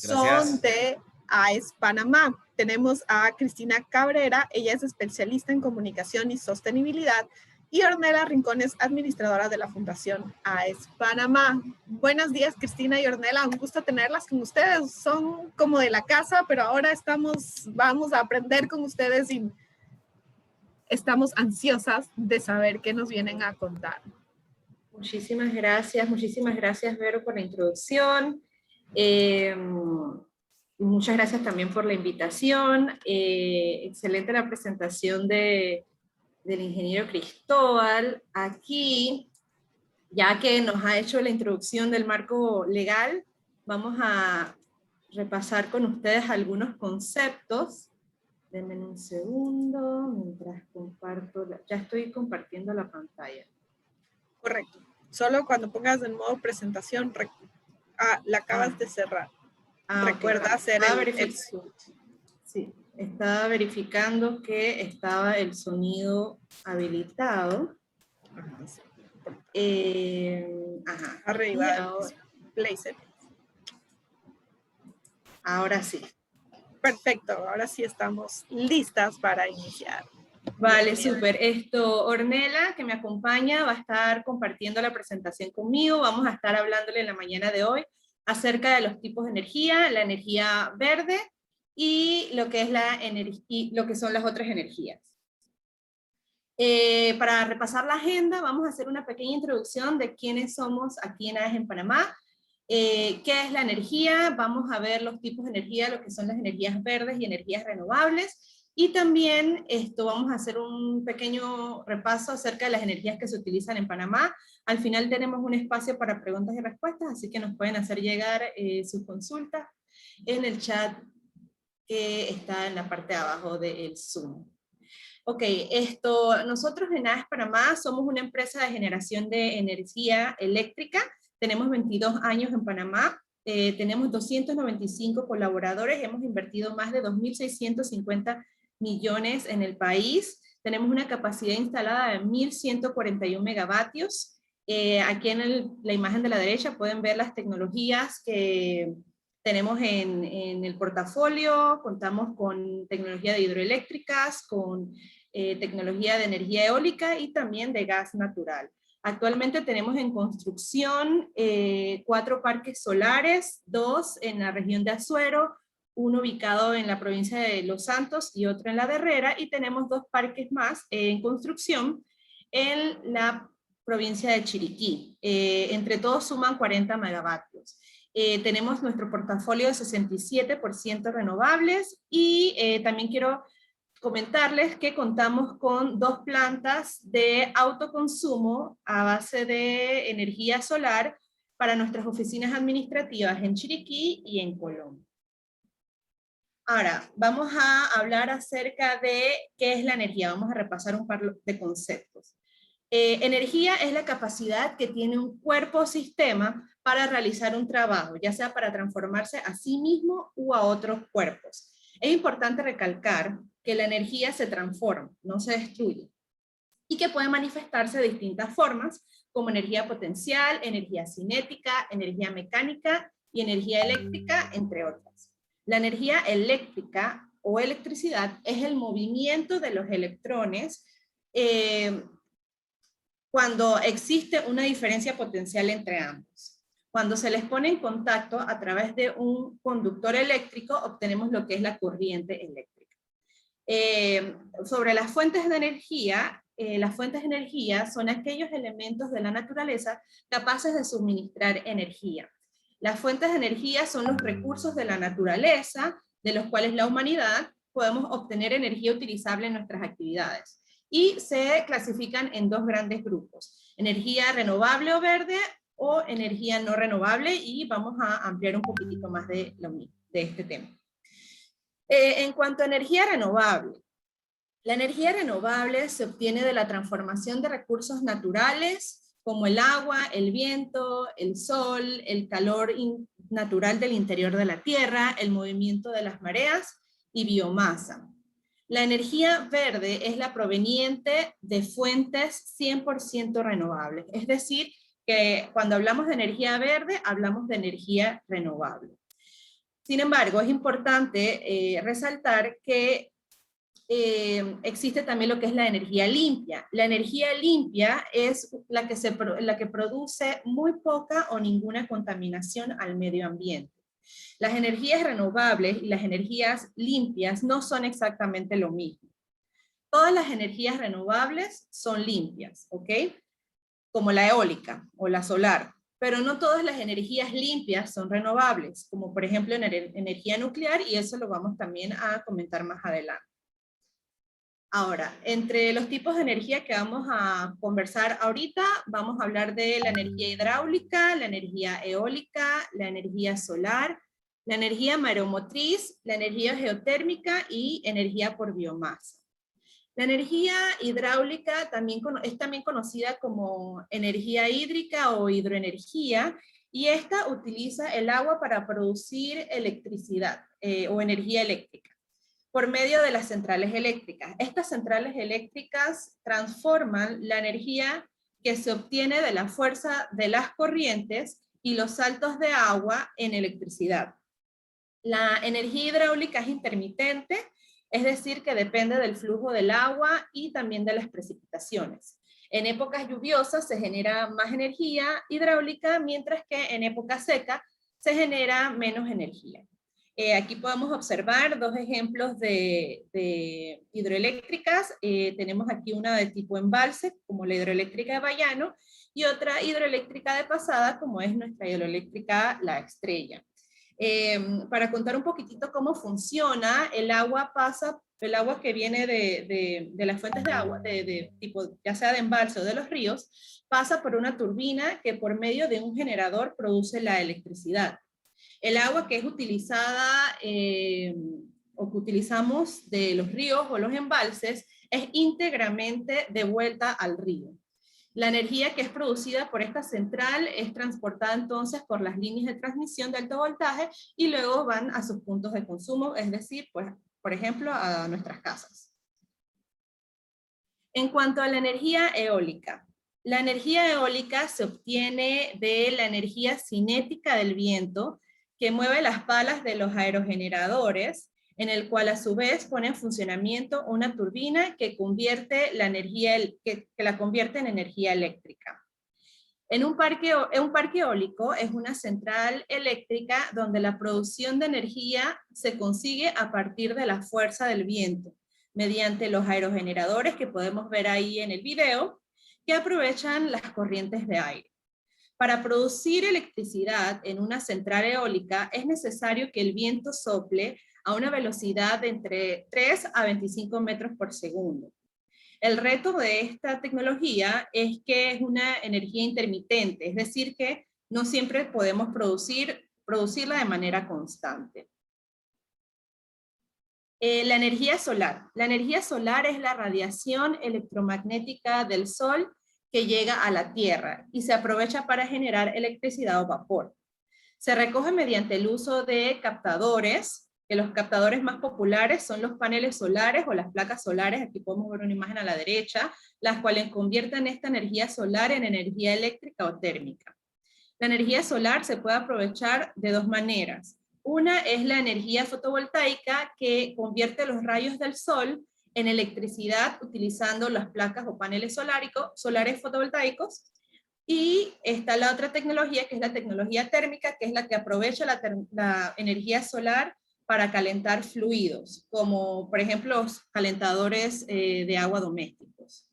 Gracias. Son de AES Panamá. Tenemos a Cristina Cabrera, ella es especialista en comunicación y sostenibilidad, y Ornella Rincones, administradora de la Fundación AES Panamá. Buenos días, Cristina y Ornella, un gusto tenerlas con ustedes. Son como de la casa, pero ahora vamos a aprender con ustedes y estamos ansiosas de saber qué nos vienen a contar. Muchísimas gracias, Vero, por la introducción. Muchas gracias también por la invitación. Excelente la presentación del ingeniero Cristóbal. Aquí, ya que nos ha hecho la introducción del marco legal, vamos a repasar con ustedes algunos conceptos. Denme un segundo, mientras comparto, ya estoy compartiendo la pantalla. Correcto. Solo cuando pongas en modo presentación, la acabas de cerrar. Recuerda okay, hacer el switch. Sí, estaba verificando que estaba el sonido habilitado. Ajá, sí. Arriba. Ahora, play settings. Ahora sí. Perfecto, ahora sí estamos listas para iniciar. Vale, súper. Ornella, que me acompaña, va a estar compartiendo la presentación conmigo. Vamos a estar hablándole en la mañana de hoy acerca de los tipos de energía, la energía verde y lo que son las otras energías. Para repasar la agenda, vamos a hacer una pequeña introducción de quiénes somos aquí en AES en Panamá. ¿Qué es la energía? Vamos a ver los tipos de energía, lo que son las energías verdes y energías renovables. Y también vamos a hacer un pequeño repaso acerca de las energías que se utilizan en Panamá. Al final tenemos un espacio para preguntas y respuestas, así que nos pueden hacer llegar sus consultas en el chat que está en la parte de abajo del Zoom. Ok, nosotros en AES Panamá somos una empresa de generación de energía eléctrica. Tenemos 22 años en Panamá. Tenemos 295 colaboradores. Hemos invertido más de 2.650 millones en el país. Tenemos una capacidad instalada de 1.141 megavatios. Aquí en la imagen de la derecha pueden ver las tecnologías que tenemos en el portafolio. Contamos con tecnología de hidroeléctricas, con tecnología de energía eólica y también de gas natural. Actualmente tenemos en construcción 4 parques solares, 2 en la región de Azuero, 1 ubicado en la provincia de Los Santos y otro en La de Herrera, y tenemos 2 parques más en construcción en la provincia de Chiriquí. Entre todos suman 40 megavatios. Tenemos nuestro portafolio de 67% renovables y también quiero comentarles que contamos con 2 plantas de autoconsumo a base de energía solar para nuestras oficinas administrativas en Chiriquí y en Colón. Ahora, vamos a hablar acerca de qué es la energía. Vamos a repasar un par de conceptos. Energía es la capacidad que tiene un cuerpo o sistema para realizar un trabajo, ya sea para transformarse a sí mismo u a otros cuerpos. Es importante recalcar que la energía se transforma, no se destruye. y que puede manifestarse de distintas formas, como energía potencial, energía cinética, energía mecánica y energía eléctrica, entre otras. La energía eléctrica o electricidad es el movimiento de los electrones cuando existe una diferencia potencial entre ambos. Cuando se les pone en contacto a través de un conductor eléctrico, obtenemos lo que es la corriente eléctrica. Sobre las fuentes de energía son aquellos elementos de la naturaleza capaces de suministrar energía. Las fuentes de energía son los recursos de la naturaleza, de los cuales la humanidad podemos obtener energía utilizable en nuestras actividades. Y se clasifican en dos grandes grupos: energía renovable o verde, o energía no renovable, y vamos a ampliar un poquitito más de este tema. En cuanto a energía renovable, la energía renovable se obtiene de la transformación de recursos naturales, como el agua, el viento, el sol, el calor natural del interior de la tierra, el movimiento de las mareas y biomasa. La energía verde es la proveniente de fuentes 100% renovables, es decir, que cuando hablamos de energía verde, hablamos de energía renovable. Sin embargo, es importante resaltar que existe también lo que es la energía limpia. La energía limpia es la que produce muy poca o ninguna contaminación al medio ambiente. Las energías renovables y las energías limpias no son exactamente lo mismo. Todas las energías renovables son limpias, ¿ok? Como la eólica o la solar, pero no todas las energías limpias son renovables, como por ejemplo energía nuclear, y eso lo vamos también a comentar más adelante. Ahora, entre los tipos de energía que vamos a conversar ahorita, vamos a hablar de la energía hidráulica, la energía eólica, la energía solar, la energía mareomotriz, la energía geotérmica y energía por biomasa. La energía hidráulica es también conocida como energía hídrica o hidroenergía, y esta utiliza el agua para producir electricidad o energía eléctrica por medio de las centrales eléctricas. Estas centrales eléctricas transforman la energía que se obtiene de la fuerza de las corrientes y los saltos de agua en electricidad. La energía hidráulica es intermitente, es decir, que depende del flujo del agua y también de las precipitaciones. En épocas lluviosas se genera más energía hidráulica, mientras que en época seca se genera menos energía. Aquí podemos observar dos ejemplos de hidroeléctricas. Tenemos aquí una de tipo embalse, como la hidroeléctrica de Bayano, y otra hidroeléctrica de pasada, como es nuestra hidroeléctrica La Estrella. Para contar un poquitito cómo funciona, el agua que viene de las fuentes de agua, tipo, ya sea de embalse o de los ríos, pasa por una turbina que por medio de un generador produce la electricidad. El agua que es utilizada o que utilizamos de los ríos o los embalses es íntegramente devuelta al río. La energía que es producida por esta central es transportada entonces por las líneas de transmisión de alto voltaje y luego van a sus puntos de consumo, es decir, pues, por ejemplo, a nuestras casas. En cuanto a la energía eólica, la energía eólica se obtiene de la energía cinética del viento, que mueve las palas de los aerogeneradores, en el cual a su vez pone en funcionamiento una turbina que convierte la energía, que la convierte en energía eléctrica. Un parque eólico es una central eléctrica donde la producción de energía se consigue a partir de la fuerza del viento, mediante los aerogeneradores que podemos ver ahí en el video, que aprovechan las corrientes de aire. Para producir electricidad en una central eólica es necesario que el viento sople a una velocidad de entre 3 a 25 metros por segundo. El reto de esta tecnología es que es una energía intermitente, es decir, que no siempre podemos producirla de manera constante. La energía solar. La energía solar es la radiación electromagnética del Sol que llega a la Tierra y se aprovecha para generar electricidad o vapor. Se recoge mediante el uso de captadores, que los captadores más populares son los paneles solares o las placas solares. Aquí podemos ver una imagen a la derecha, las cuales convierten esta energía solar en energía eléctrica o térmica. La energía solar se puede aprovechar de dos maneras. Una es la energía fotovoltaica, que convierte los rayos del sol en electricidad utilizando las placas o paneles solares fotovoltaicos. Y está la otra tecnología, que es la tecnología térmica, que es la que aprovecha la energía solar para calentar fluidos, como por ejemplo los calentadores de agua domésticos.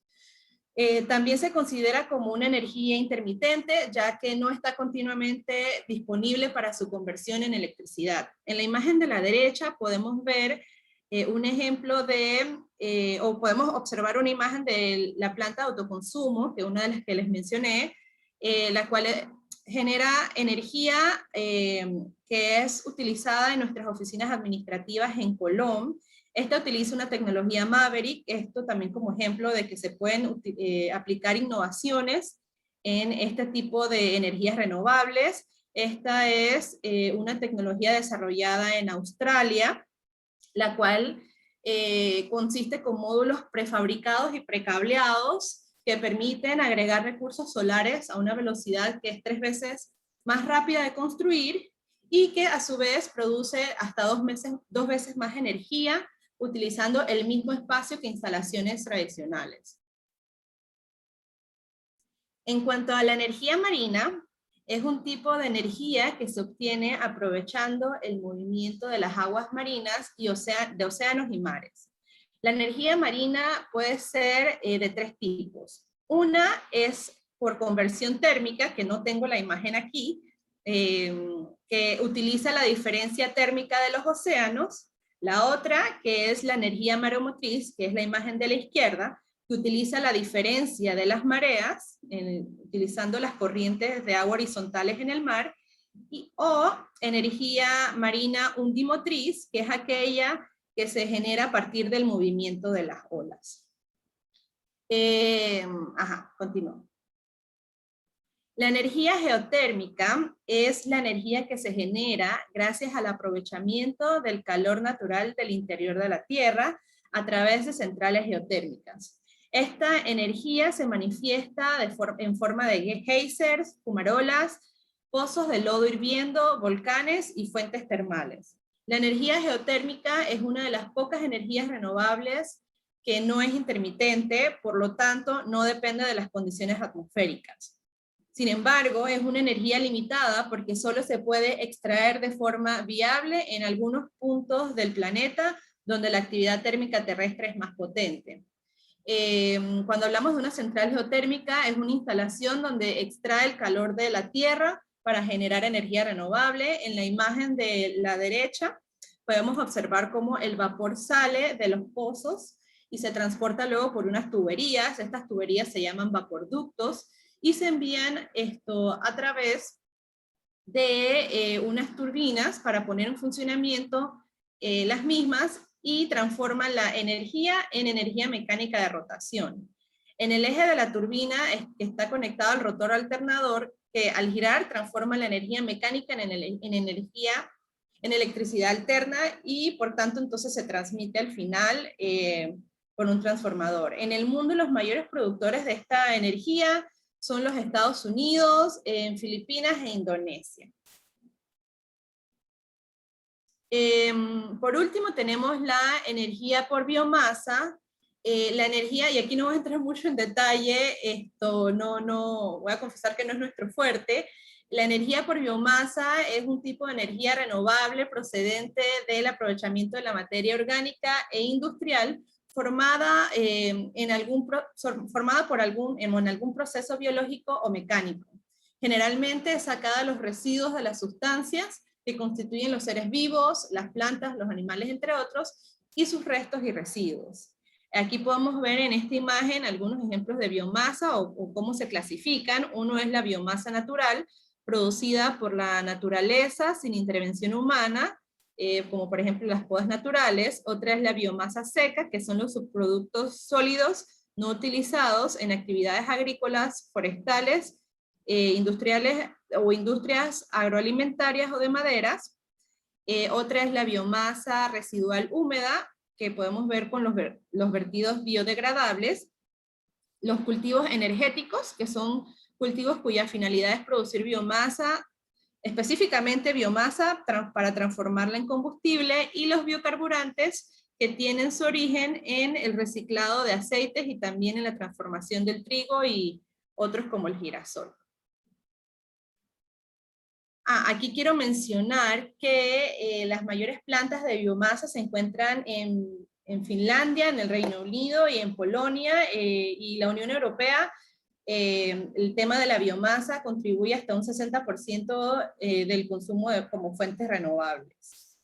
También se considera como una energía intermitente, ya que no está continuamente disponible para su conversión en electricidad. En la imagen de la derecha podemos ver un ejemplo o podemos observar una imagen de la planta de autoconsumo, que es una de las que les mencioné, la cual genera energía que es utilizada en nuestras oficinas administrativas en Colón. Esta utiliza una tecnología Maverick, esto también como ejemplo de que se pueden aplicar innovaciones en este tipo de energías renovables. Esta es una tecnología desarrollada en Australia, la cual consiste con módulos prefabricados y precableados que permiten agregar recursos solares a una velocidad que es 3 veces más rápida de construir y que a su vez produce hasta 2 veces más energía utilizando el mismo espacio que instalaciones tradicionales. En cuanto a la energía marina, es un tipo de energía que se obtiene aprovechando el movimiento de las aguas marinas y de océanos y mares. La energía marina puede ser de 3 tipos. Una es por conversión térmica, que no tengo la imagen aquí, que utiliza la diferencia térmica de los océanos. La otra, que es la energía mareomotriz, que es la imagen de la izquierda, que utiliza la diferencia de las mareas, utilizando las corrientes de agua horizontales en el mar, o energía marina undimotriz, que es aquella que se genera a partir del movimiento de las olas. Continúo. La energía geotérmica es la energía que se genera gracias al aprovechamiento del calor natural del interior de la Tierra a través de centrales geotérmicas. Esta energía se manifiesta en forma de geysers, fumarolas, pozos de lodo hirviendo, volcanes y fuentes termales. La energía geotérmica es una de las pocas energías renovables que no es intermitente, por lo tanto no depende de las condiciones atmosféricas. Sin embargo, es una energía limitada porque solo se puede extraer de forma viable en algunos puntos del planeta donde la actividad térmica terrestre es más potente. Cuando hablamos de una central geotérmica, es una instalación donde extrae el calor de la tierra para generar energía renovable. En la imagen de la derecha podemos observar cómo el vapor sale de los pozos y se transporta luego por unas tuberías. Estas tuberías se llaman vaporductos, y se envían a través de unas turbinas para poner en funcionamiento las mismas y transforman la energía en energía mecánica de rotación. En el eje de la turbina está conectado al rotor alternador que al girar transforma la energía mecánica en electricidad alterna y por tanto entonces se transmite al final por un transformador. En el mundo los mayores productores de esta energía son los Estados Unidos, en Filipinas e Indonesia. Por último tenemos la energía por biomasa. La energía, y aquí no voy a entrar mucho en detalle, voy a confesar que no es nuestro fuerte. La energía por biomasa es un tipo de energía renovable procedente del aprovechamiento de la materia orgánica e industrial formada en algún proceso biológico o mecánico. Generalmente es sacada de los residuos de las sustancias que constituyen los seres vivos, las plantas, los animales, entre otros, y sus restos y residuos. Aquí podemos ver en esta imagen algunos ejemplos de biomasa o cómo se clasifican. Uno es la biomasa natural, producida por la naturaleza sin intervención humana, como por ejemplo las podas naturales. Otra es la biomasa seca, que son los subproductos sólidos no utilizados en actividades agrícolas, forestales, industriales o industrias agroalimentarias o de maderas. Otra es la biomasa residual húmeda, que podemos ver con los vertidos biodegradables. Los cultivos energéticos, que son cultivos cuya finalidad es producir biomasa, específicamente biomasa para transformarla en combustible, y los biocarburantes, que tienen su origen en el reciclado de aceites y también en la transformación del trigo y otros como el girasol. Aquí quiero mencionar que las mayores plantas de biomasa se encuentran en Finlandia, en el Reino Unido y en Polonia, y la Unión Europea. El tema de la biomasa contribuye hasta un 60% del consumo como fuentes renovables.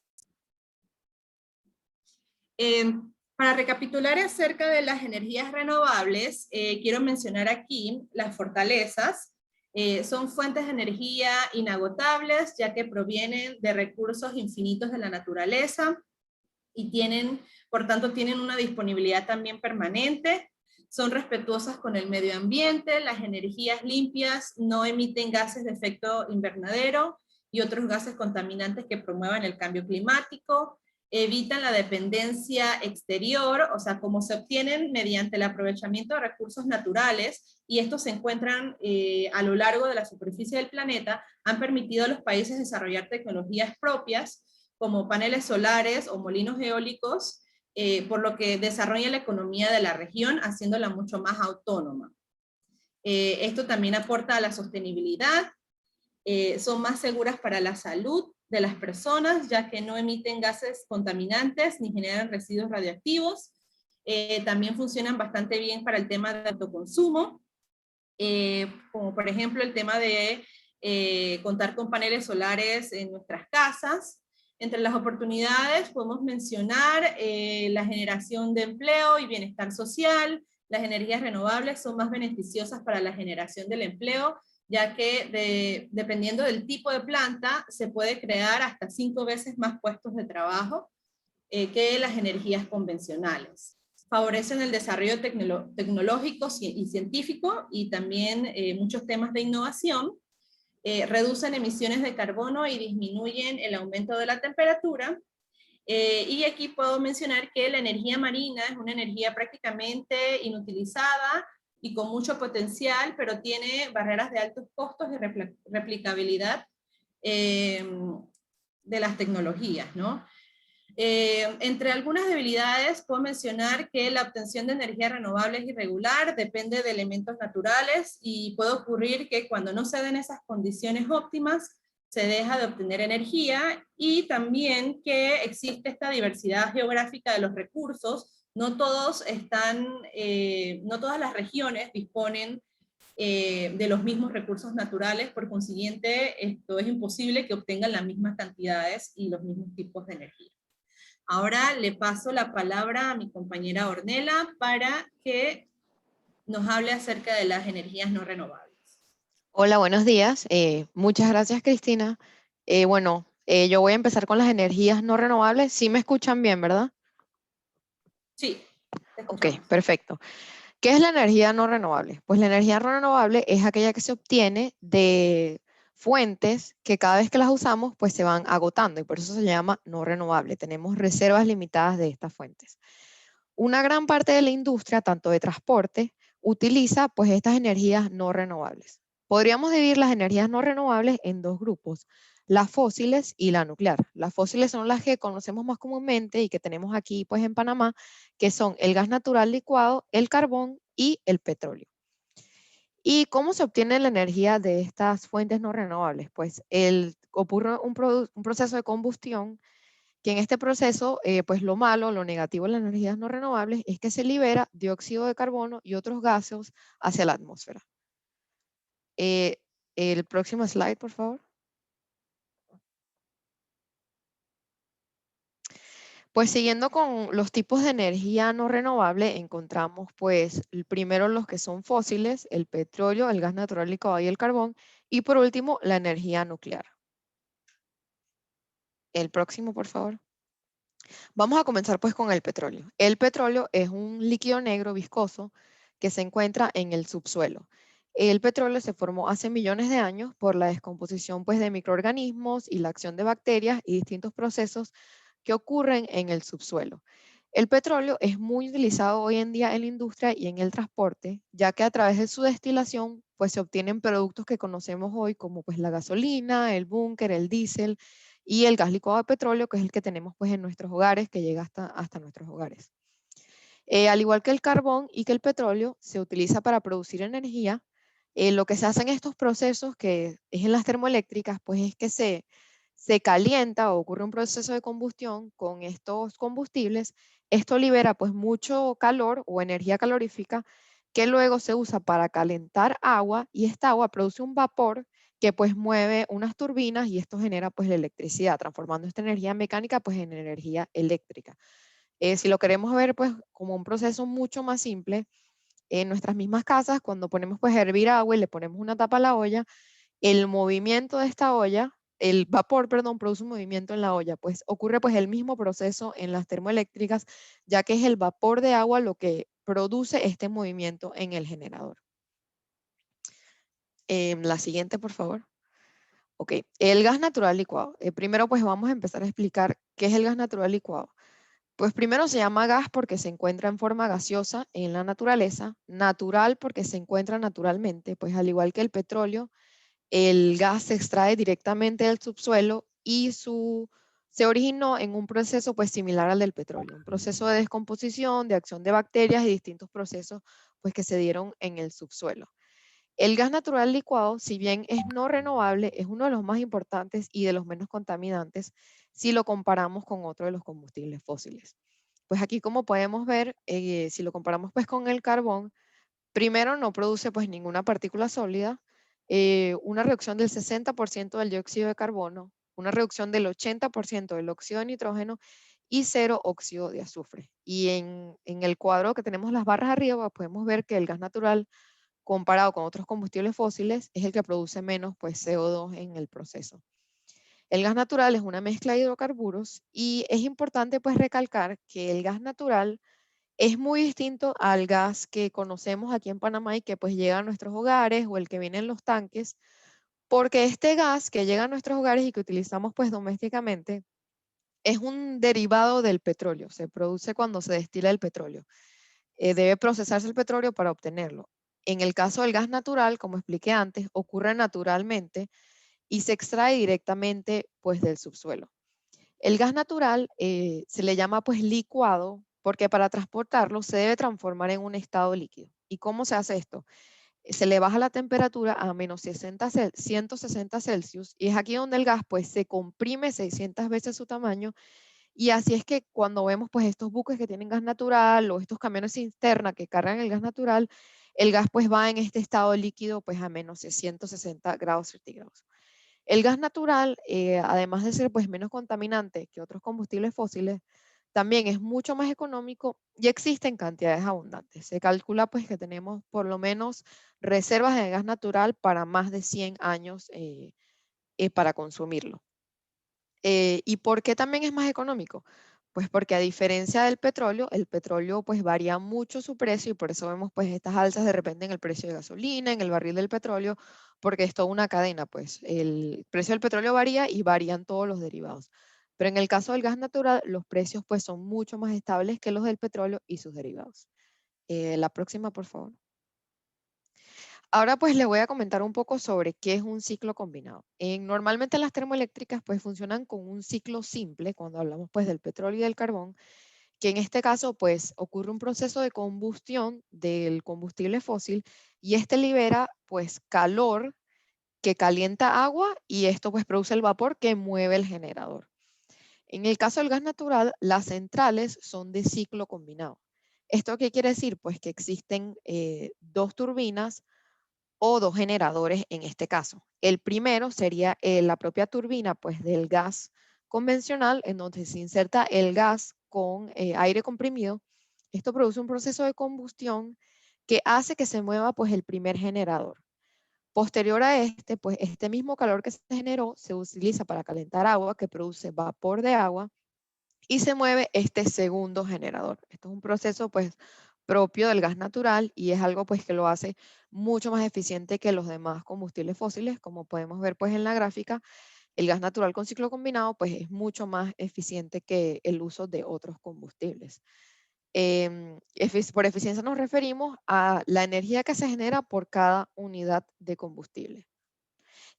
Para recapitular acerca de las energías renovables, quiero mencionar aquí las fortalezas. Son fuentes de energía inagotables, ya que provienen de recursos infinitos de la naturaleza, y por tanto tienen una disponibilidad también permanente. Son respetuosas con el medio ambiente, las energías limpias no emiten gases de efecto invernadero y otros gases contaminantes que promuevan el cambio climático, evitan la dependencia exterior, o sea, como se obtienen mediante el aprovechamiento de recursos naturales, y estos se encuentran a lo largo de la superficie del planeta, han permitido a los países desarrollar tecnologías propias, como paneles solares o molinos eólicos, por lo que desarrolla la economía de la región, haciéndola mucho más autónoma. Esto también aporta a la sostenibilidad, son más seguras para la salud de las personas, ya que no emiten gases contaminantes ni generan residuos radioactivos. También funcionan bastante bien para el tema de autoconsumo, como por ejemplo el tema de contar con paneles solares en nuestras casas. Entre las oportunidades podemos mencionar la generación de empleo y bienestar social. Las energías renovables son más beneficiosas para la generación del empleo, ya que dependiendo del tipo de planta, se puede crear hasta 5 veces más puestos de trabajo que las energías convencionales. Favorecen el desarrollo tecnológico y científico, y también muchos temas de innovación. Reducen emisiones de carbono y disminuyen el aumento de la temperatura. Y aquí puedo mencionar que la energía marina es una energía prácticamente inutilizada y con mucho potencial, pero tiene barreras de altos costos y replicabilidad de las tecnologías, ¿no? Entre algunas debilidades puedo mencionar que la obtención de energía renovable es irregular, depende de elementos naturales, y puede ocurrir que cuando no se den esas condiciones óptimas, se deja de obtener energía, y también que existe esta diversidad geográfica de los recursos. No todas las regiones disponen de los mismos recursos naturales, por consiguiente, esto es imposible que obtengan las mismas cantidades y los mismos tipos de energía. Ahora le paso la palabra a mi compañera Ornella para que nos hable acerca de las energías no renovables. Hola, buenos días. Muchas gracias, Cristina. Yo voy a empezar con las energías no renovables. ¿Sí me escuchan bien, verdad? Sí. Ok, perfecto. ¿Qué es la energía no renovable? Pues la energía no renovable es aquella que se obtiene de fuentes que cada vez que las usamos pues se van agotando, y por eso se llama no renovable. Tenemos reservas limitadas de estas fuentes. Una gran parte de la industria, tanto de transporte, utiliza pues estas energías no renovables. Podríamos dividir las energías no renovables en dos grupos: las fósiles y la nuclear. Las fósiles son las que conocemos más comúnmente y que tenemos aquí pues en Panamá, que son el gas natural licuado, el carbón y el petróleo. ¿Y cómo se obtiene la energía de estas fuentes no renovables? Pues ocurre un proceso de combustión, que en este proceso, pues lo malo, lo negativo de las energías no renovables es que se libera dióxido de carbono y otros gases hacia la atmósfera. El próximo slide, por favor. Pues siguiendo con los tipos de energía no renovable, encontramos pues primero los que son fósiles, el petróleo, el gas natural licuado y el carbón, y por último la energía nuclear. El próximo, por favor. Vamos a comenzar pues con el petróleo. El petróleo es un líquido negro viscoso que se encuentra en el subsuelo. El petróleo se formó hace millones de años por la descomposición pues, de microorganismos y la acción de bacterias y distintos procesos que ocurren en el subsuelo. El petróleo es muy utilizado hoy en día en la industria y en el transporte, ya que a través de su destilación pues, se obtienen productos que conocemos hoy como pues, la gasolina, el búnker, el diésel y el gas licuado de petróleo, que es el que tenemos pues, en nuestros hogares, que llega hasta nuestros hogares. Al igual que el carbón y que el petróleo, se utiliza para producir energía. Lo que se hace en estos procesos, que es en las termoeléctricas, pues es que se calienta o ocurre un proceso de combustión con estos combustibles. Esto libera pues mucho calor o energía calorífica que luego se usa para calentar agua, y esta agua produce un vapor que pues mueve unas turbinas, y esto genera pues la electricidad, transformando esta energía mecánica pues en energía eléctrica. Si lo queremos ver pues como un proceso mucho más simple, en nuestras mismas casas, cuando ponemos pues a hervir agua y le ponemos una tapa a la olla, el movimiento de esta olla, el vapor, perdón, produce un movimiento en la olla. Pues ocurre pues el mismo proceso en las termoeléctricas, ya que es el vapor de agua lo que produce este movimiento en el generador. La siguiente, por favor. Ok, el gas natural licuado. Primero pues vamos a empezar a explicar qué es el gas natural licuado. Pues primero se llama gas porque se encuentra en forma gaseosa en la naturaleza, natural porque se encuentra naturalmente, pues al igual que el petróleo, el gas se extrae directamente del subsuelo y se originó en un proceso pues similar al del petróleo, un proceso de descomposición, de acción de bacterias y distintos procesos pues que se dieron en el subsuelo. El gas natural licuado, si bien es no renovable, es uno de los más importantes y de los menos contaminantes si lo comparamos con otro de los combustibles fósiles. Pues aquí, como podemos ver, si lo comparamos pues con el carbón, primero no produce pues ninguna partícula sólida, una reducción del 60% del dióxido de carbono, una reducción del 80% del óxido de nitrógeno y 0 óxido de azufre. Y en el cuadro que tenemos las barras arriba, podemos ver que el gas natural, comparado con otros combustibles fósiles, es el que produce menos pues, CO2 en el proceso. El gas natural es una mezcla de hidrocarburos, y es importante pues recalcar que el gas natural es muy distinto al gas que conocemos aquí en Panamá y que pues llega a nuestros hogares, o el que viene en los tanques, porque este gas que llega a nuestros hogares y que utilizamos pues domésticamente es un derivado del petróleo, se produce cuando se destila el petróleo. Debe procesarse el petróleo para obtenerlo. En el caso del gas natural, como expliqué antes, ocurre naturalmente y se extrae directamente pues del subsuelo. El gas natural se le llama pues licuado porque para transportarlo se debe transformar en un estado líquido. ¿Y cómo se hace esto? Se le baja la temperatura a menos 160 Celsius, y es aquí donde el gas pues se comprime 600 veces su tamaño. Y así es que cuando vemos pues estos buques que tienen gas natural o estos camiones cisterna que cargan el gas natural, el gas pues va en este estado líquido pues a menos 160 grados centígrados. El gas natural, además de ser pues menos contaminante que otros combustibles fósiles, también es mucho más económico y existe en cantidades abundantes. Se calcula pues que tenemos por lo menos reservas de gas natural para más de 100 años para consumirlo. ¿Y por qué también es más económico? Pues porque a diferencia del petróleo, el petróleo pues varía mucho su precio, y por eso vemos pues estas alzas de repente en el precio de gasolina, en el barril del petróleo, porque es toda una cadena, pues el precio del petróleo varía y varían todos los derivados. Pero en el caso del gas natural, los precios pues son mucho más estables que los del petróleo y sus derivados. La próxima, por favor. Ahora pues les voy a comentar un poco sobre qué es un ciclo combinado. Normalmente las termoeléctricas pues funcionan con un ciclo simple cuando hablamos pues del petróleo y del carbón, que en este caso pues ocurre un proceso de combustión del combustible fósil, y este libera pues calor que calienta agua, y esto pues produce el vapor que mueve el generador. En el caso del gas natural, las centrales son de ciclo combinado. ¿Esto qué quiere decir? Pues que existen dos turbinas o dos generadores en este caso. El primero sería la propia turbina pues del gas convencional, en donde se inserta el gas con aire comprimido. Esto produce un proceso de combustión que hace que se mueva pues el primer generador. Posterior a este, pues este mismo calor que se generó se utiliza para calentar agua, que produce vapor de agua, y se mueve este segundo generador. Esto es un proceso pues propio del gas natural y es algo pues que lo hace mucho más eficiente que los demás combustibles fósiles. Como podemos ver pues en la gráfica, el gas natural con ciclo combinado pues es mucho más eficiente que el uso de otros combustibles. Por eficiencia nos referimos a la energía que se genera por cada unidad de combustible.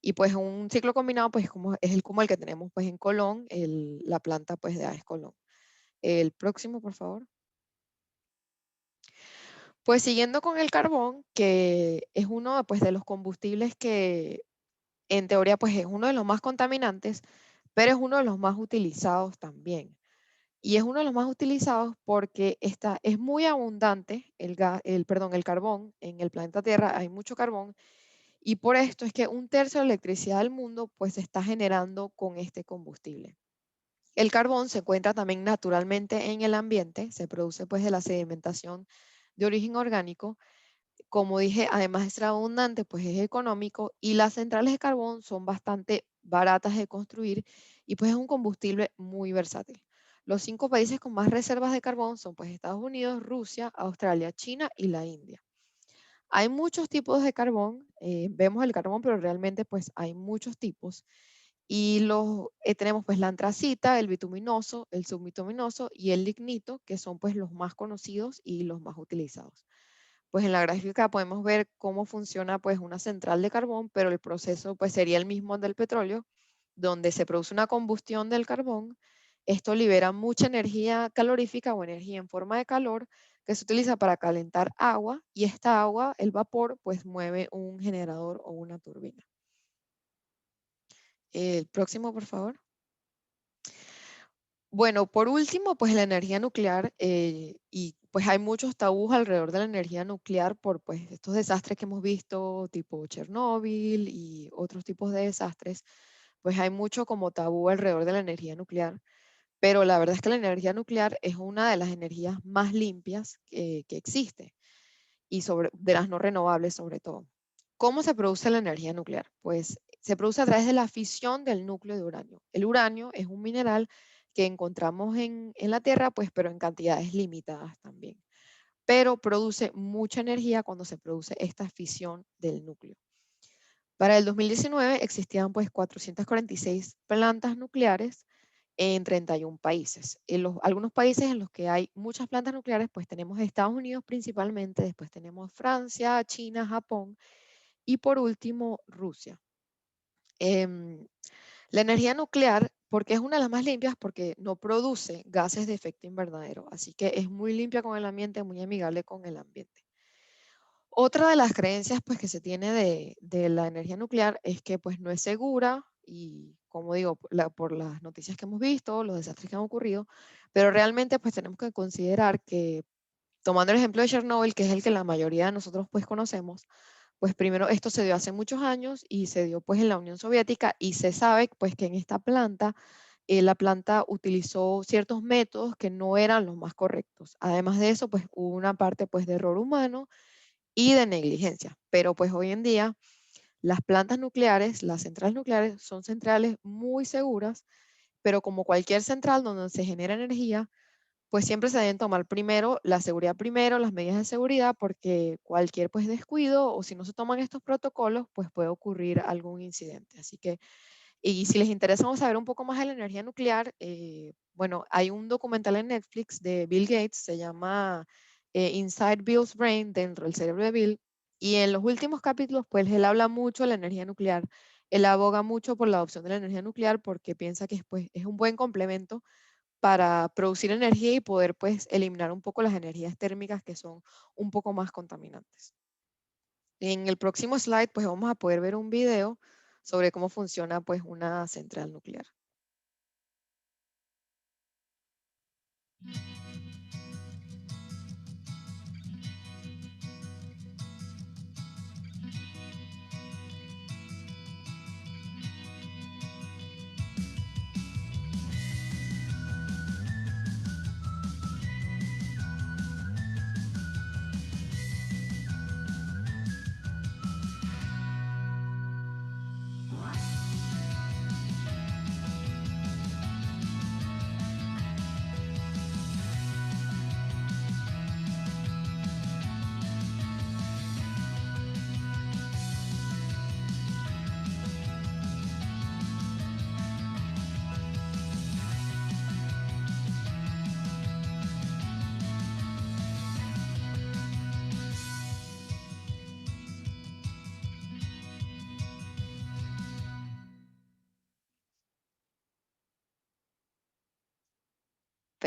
Y pues un ciclo combinado pues como el que tenemos pues en Colón, la planta pues de AES Colón. El próximo, por favor. Pues siguiendo con el carbón, que es uno pues, de los combustibles que en teoría pues, es uno de los más contaminantes, pero es uno de los más utilizados también. Y es uno de los más utilizados porque es muy abundante el carbón en el planeta Tierra, hay mucho carbón, y por esto es que 1/3 de la electricidad del mundo pues, se está generando con este combustible. El carbón se encuentra también naturalmente en el ambiente, se produce pues de la sedimentación de origen orgánico. Como dije, además de ser abundante, pues es económico y las centrales de carbón son bastante baratas de construir y pues es un combustible muy versátil. Los 5 países con más reservas de carbón son pues Estados Unidos, Rusia, Australia, China y la India. Hay muchos tipos de carbón, vemos el carbón, pero realmente pues hay muchos tipos. Y tenemos pues la antracita, el bituminoso, el subbituminoso y el lignito, que son pues los más conocidos y los más utilizados. Pues en la gráfica podemos ver cómo funciona pues una central de carbón, pero el proceso pues sería el mismo del petróleo, donde se produce una combustión del carbón. Esto libera mucha energía calorífica o energía en forma de calor que se utiliza para calentar agua y esta agua, el vapor, pues mueve un generador o una turbina. El próximo, por favor. Bueno, por último, pues la energía nuclear, y pues hay muchos tabús alrededor de la energía nuclear por pues estos desastres que hemos visto, tipo Chernóbil y otros tipos de desastres, pues hay mucho como tabú alrededor de la energía nuclear, pero la verdad es que la energía nuclear es una de las energías más limpias que existe y de las no renovables sobre todo. ¿Cómo se produce la energía nuclear? Pues se produce a través de la fisión del núcleo de uranio. El uranio es un mineral que encontramos en la Tierra, pues, pero en cantidades limitadas también. Pero produce mucha energía cuando se produce esta fisión del núcleo. Para el 2019 existían pues 446 plantas nucleares en 31 países. Algunos países en los que hay muchas plantas nucleares, pues tenemos Estados Unidos principalmente, después tenemos Francia, China, Japón y por último Rusia. La energía nuclear, porque es una de las más limpias, porque no produce gases de efecto invernadero, así que es muy limpia con el ambiente, muy amigable con el ambiente. Otra de las creencias pues, que se tiene de la energía nuclear es que pues, no es segura y, como digo, por las noticias que hemos visto, los desastres que han ocurrido, pero realmente pues, tenemos que considerar que, tomando el ejemplo de Chernobyl, que es el que la mayoría de nosotros pues, conocemos, pues primero esto se dio hace muchos años y se dio pues en la Unión Soviética y se sabe pues que en esta planta, la planta utilizó ciertos métodos que no eran los más correctos. Además de eso, pues hubo una parte pues de error humano y de negligencia. Pero pues hoy en día las plantas nucleares, las centrales nucleares son centrales muy seguras, pero como cualquier central donde se genera energía, pues siempre se deben tomar primero la seguridad primero, las medidas de seguridad, porque cualquier pues descuido o si no se toman estos protocolos, pues puede ocurrir algún incidente. Así que, y si les interesa saber un poco más de la energía nuclear, bueno, hay un documental en Netflix de Bill Gates, se llama Inside Bill's Brain, dentro del cerebro de Bill, y en los últimos capítulos, pues él habla mucho de la energía nuclear. Él aboga mucho por la adopción de la energía nuclear porque piensa que pues, es un buen complemento para producir energía y poder pues eliminar un poco las energías térmicas que son un poco más contaminantes. En el próximo slide pues vamos a poder ver un video sobre cómo funciona pues una central nuclear.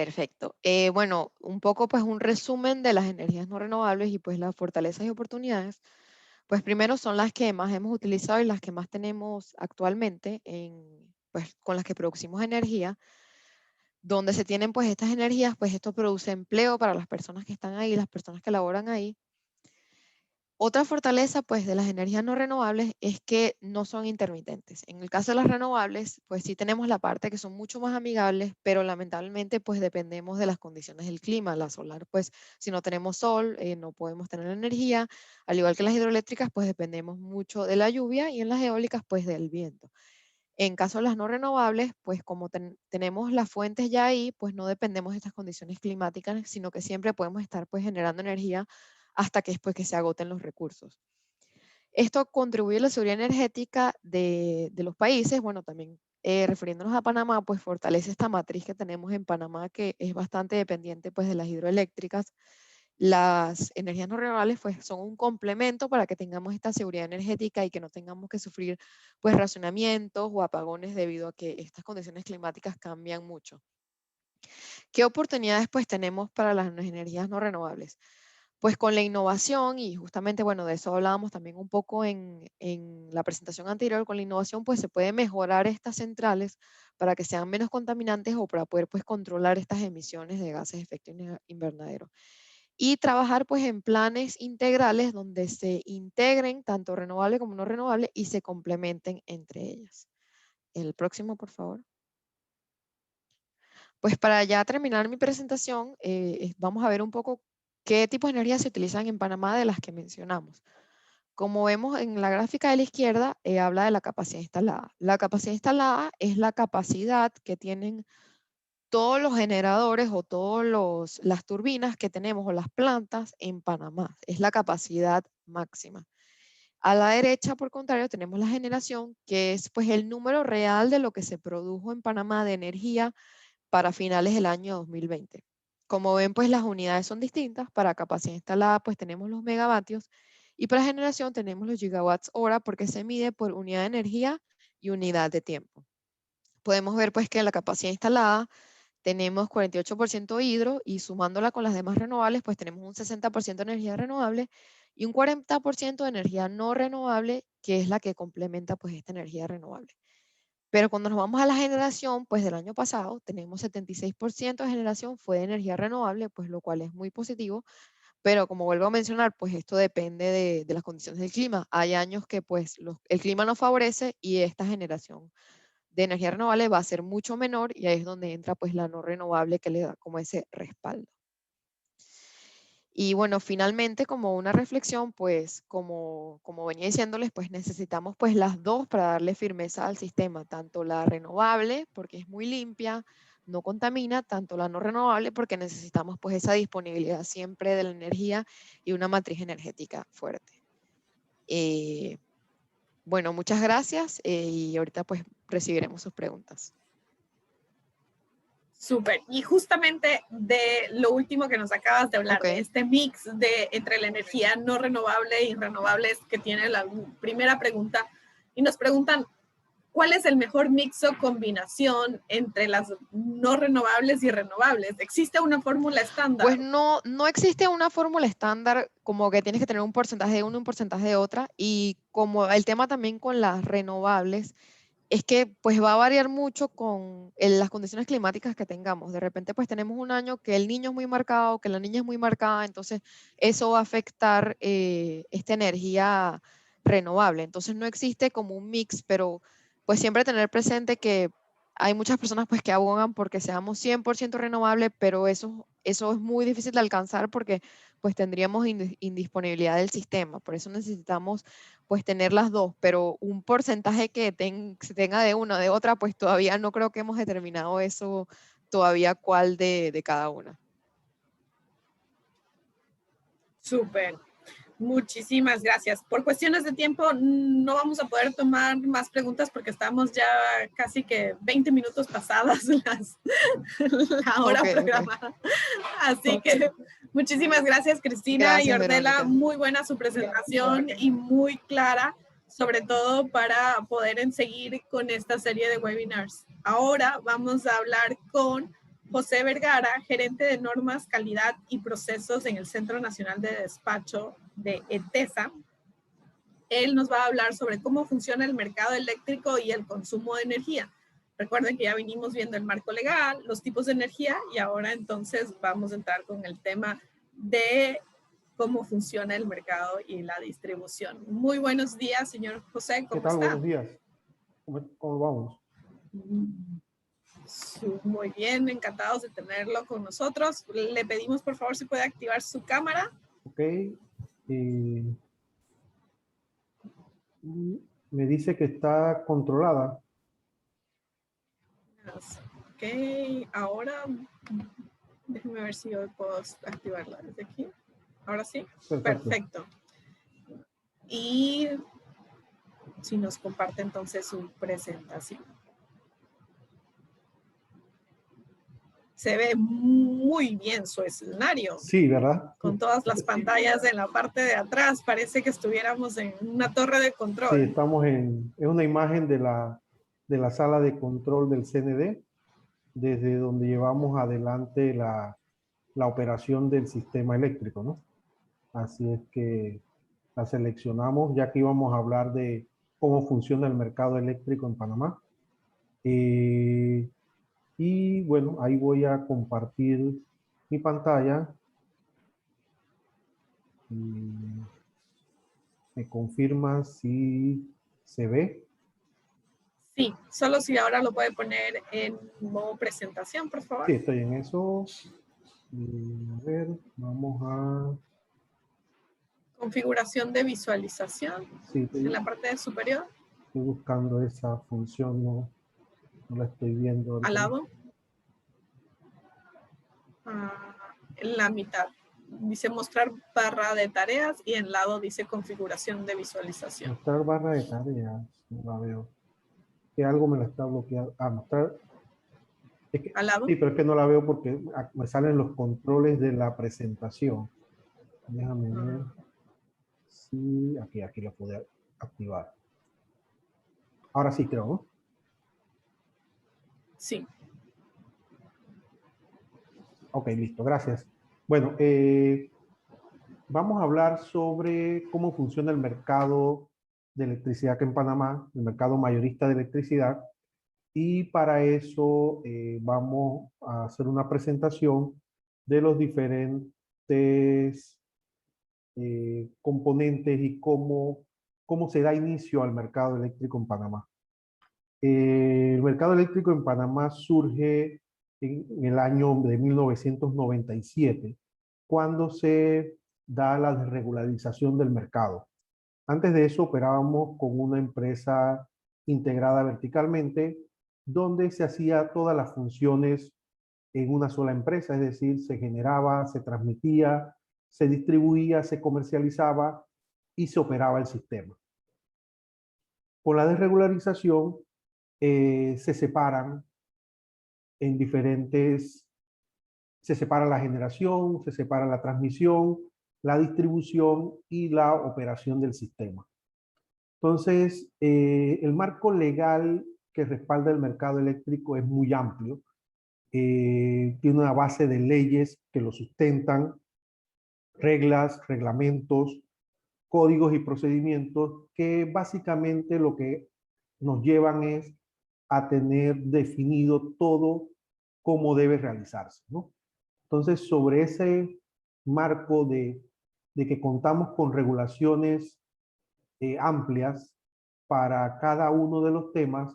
Perfecto. Bueno, un poco pues un resumen de las energías no renovables y pues las fortalezas y oportunidades. Pues primero son las que más hemos utilizado y las que más tenemos actualmente pues, con las que producimos energía. Donde se tienen pues estas energías, pues esto produce empleo para las personas que están ahí, las personas que laboran ahí. Otra fortaleza pues de las energías no renovables es que no son intermitentes. En el caso de las renovables, pues sí tenemos la parte que son mucho más amigables, pero lamentablemente pues dependemos de las condiciones del clima. La solar pues si no tenemos sol no podemos tener energía, al igual que las hidroeléctricas pues dependemos mucho de la lluvia y en las eólicas pues del viento. En caso de las no renovables, pues como tenemos las fuentes ya ahí, pues no dependemos de estas condiciones climáticas, sino que siempre podemos estar pues generando energía hasta que después que se agoten los recursos. Esto contribuye a la seguridad energética de los países. Bueno, también refiriéndonos a Panamá, pues fortalece esta matriz que tenemos en Panamá, que es bastante dependiente pues de las hidroeléctricas. Las energías no renovables pues, son un complemento para que tengamos esta seguridad energética y que no tengamos que sufrir pues, racionamientos o apagones debido a que estas condiciones climáticas cambian mucho. ¿Qué oportunidades pues, tenemos para las energías no renovables? Pues con la innovación, y justamente, bueno, de eso hablábamos también un poco en la presentación anterior, con la innovación pues se puede mejorar estas centrales para que sean menos contaminantes o para poder pues controlar estas emisiones de gases de efecto invernadero. Y trabajar pues en planes integrales donde se integren tanto renovable como no renovable y se complementen entre ellas. El próximo, por favor. Pues para ya terminar mi presentación, vamos a ver un poco qué tipos de energía se utilizan en Panamá de las que mencionamos. Como vemos en la gráfica de la izquierda, habla de la capacidad instalada. La capacidad instalada es la capacidad que tienen todos los generadores o todas las turbinas que tenemos o las plantas en Panamá. Es la capacidad máxima. A la derecha, por contrario, tenemos la generación, que es pues el número real de lo que se produjo en Panamá de energía para finales del año 2020. Como ven, pues las unidades son distintas. Para capacidad instalada, pues tenemos los megavatios y para generación tenemos los gigawatts hora porque se mide por unidad de energía y unidad de tiempo. Podemos ver pues que la capacidad instalada tenemos 48% hidro y sumándola con las demás renovables, pues tenemos un 60% de energía renovable y un 40% de energía no renovable, que es la que complementa pues esta energía renovable. Pero cuando nos vamos a la generación, pues del año pasado tenemos 76% de generación fue de energía renovable, pues lo cual es muy positivo, pero como vuelvo a mencionar, pues esto depende de las condiciones del clima. Hay años que pues el clima nos favorece y esta generación de energía renovable va a ser mucho menor y ahí es donde entra pues la no renovable que le da como ese respaldo. Y bueno, finalmente como una reflexión, pues como venía diciéndoles, pues necesitamos pues las dos para darle firmeza al sistema, tanto la renovable porque es muy limpia, no contamina, tanto la no renovable porque necesitamos pues esa disponibilidad siempre de la energía y una matriz energética fuerte. Bueno, muchas gracias y ahorita pues recibiremos sus preguntas. Súper. Y justamente de lo último que nos acabas de hablar, de este mix entre la energía no renovable y renovables que tiene la primera pregunta, y nos preguntan, ¿cuál es el mejor mix o combinación entre las no renovables y renovables? ¿Existe una fórmula estándar? Pues no existe una fórmula estándar como que tienes que tener un porcentaje de una y un porcentaje de otra, y como el tema también con las renovables, es que pues va a variar mucho con las condiciones climáticas que tengamos. De repente pues tenemos un año que el niño es muy marcado, que la niña es muy marcada, entonces eso va a afectar esta energía renovable. Entonces no existe como un mix, pero pues siempre tener presente que hay muchas personas pues que abogan porque seamos 100% renovable, pero eso es muy difícil de alcanzar porque pues tendríamos indisponibilidad del sistema. Por eso necesitamos pues tener las dos, pero un porcentaje que se tenga de una o de otra, pues todavía no creo que hemos determinado eso todavía cuál de cada una. Súper. Muchísimas gracias. Por cuestiones de tiempo no vamos a poder tomar más preguntas porque estamos ya casi que 20 minutos pasadas la hora programada. Así que muchísimas gracias, Cristina. Gracias, y Ornella. Verónica. Muy buena su presentación y muy clara, sobre todo para poder seguir con esta serie de webinars. Ahora vamos a hablar con José Vergara, gerente de normas, calidad y procesos en el Centro Nacional de Despacho de ETESA. Él nos va a hablar sobre cómo funciona el mercado eléctrico y el consumo de energía. Recuerden que ya vinimos viendo el marco legal, los tipos de energía, y ahora entonces vamos a entrar con el tema de cómo funciona el mercado y la distribución. Muy buenos días, señor José, ¿cómo está? ¿Qué tal? Buenos días. ¿Cómo vamos? Muy bien, encantados de tenerlo con nosotros. Le pedimos, por favor, si puede activar su cámara. Ok. Me dice que está controlada. Ok, ahora déjeme ver si yo puedo activarla desde aquí. Ahora sí. Perfecto. Y si nos comparte entonces su presentación. Se ve muy bien su escenario. Sí, ¿verdad? Con todas las pantallas en la parte de atrás. Parece que estuviéramos en una torre de control. Sí, estamos es una imagen de la sala de control del CND, desde donde llevamos adelante la operación del sistema eléctrico, ¿no? Así es que la seleccionamos, ya que íbamos a hablar de cómo funciona el mercado eléctrico en Panamá. Y bueno, ahí voy a compartir mi pantalla. ¿Me confirma si se ve? Sí, solo si ahora lo puede poner en modo presentación, por favor. Sí, estoy en eso. A ver, vamos a... Configuración de visualización. Sí, En la parte superior. Estoy buscando esa función, no la estoy viendo. Al lado. En la mitad. Dice mostrar barra de tareas y en lado dice configuración de visualización. Mostrar barra de tareas, no la veo. Que algo me la está bloqueando. Mostrar... Es que, ¿Al lado? sí, pero es que no la veo porque me salen los controles de la presentación. Déjame ver. Sí, aquí lo pude activar. Ahora sí creo, ¿no? Sí. Ok, listo, gracias. Bueno, vamos a hablar sobre cómo funciona el mercado de electricidad aquí en Panamá, el mercado mayorista de electricidad. Y para eso vamos a hacer una presentación de los diferentes componentes y cómo se da inicio al mercado eléctrico en Panamá. El mercado eléctrico en Panamá surge en el año de 1997, cuando se da la desregularización del mercado. Antes de eso operábamos con una empresa integrada verticalmente, donde se hacía todas las funciones en una sola empresa, es decir, se generaba, se transmitía, se distribuía, se comercializaba y se operaba el sistema. Con la desregularización se separan en diferentes, se separa la generación, se separa la transmisión, la distribución y la operación del sistema. Entonces, el marco legal que respalda el mercado eléctrico es muy amplio. Tiene una base de leyes que lo sustentan, reglas, reglamentos, códigos y procedimientos que básicamente lo que nos llevan es a tener definido todo cómo debe realizarse, ¿no? Entonces, sobre ese marco de que contamos con regulaciones amplias para cada uno de los temas,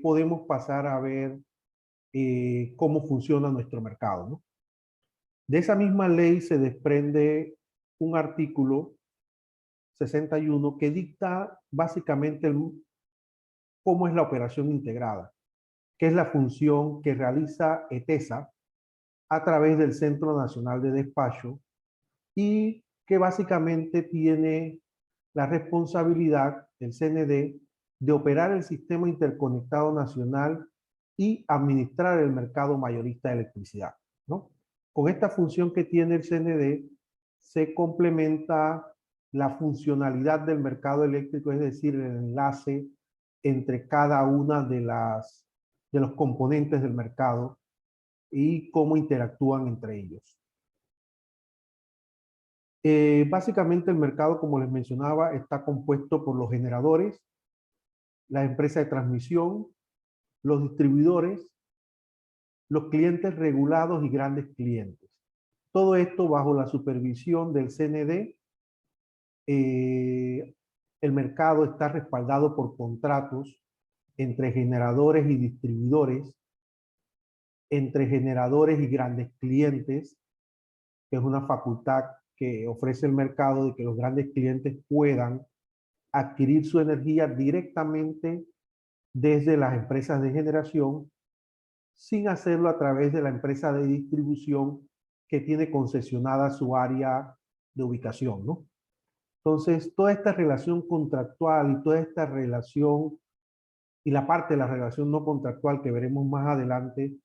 podemos pasar a ver cómo funciona nuestro mercado, ¿no? De esa misma ley se desprende un artículo 61 que dicta básicamente cómo es la operación integrada, que es la función que realiza ETESA a través del Centro Nacional de Despacho y que básicamente tiene la responsabilidad del CND de operar el sistema interconectado nacional y administrar el mercado mayorista de electricidad, ¿no? Con esta función que tiene el CND se complementa la funcionalidad del mercado eléctrico, es decir, el enlace entre cada una de los componentes del mercado, y cómo interactúan entre ellos. Básicamente el mercado, como les mencionaba, está compuesto por los generadores, las empresas de transmisión, los distribuidores, los clientes regulados y grandes clientes. Todo esto bajo la supervisión del CND. El mercado está respaldado por contratos entre generadores y distribuidores, entre generadores y grandes clientes, que es una facultad que ofrece el mercado de que los grandes clientes puedan adquirir su energía directamente desde las empresas de generación, sin hacerlo a través de la empresa de distribución que tiene concesionada su área de ubicación, ¿no? Entonces, toda esta relación contractual y toda esta relación y la parte de la relación no contractual que veremos más adelante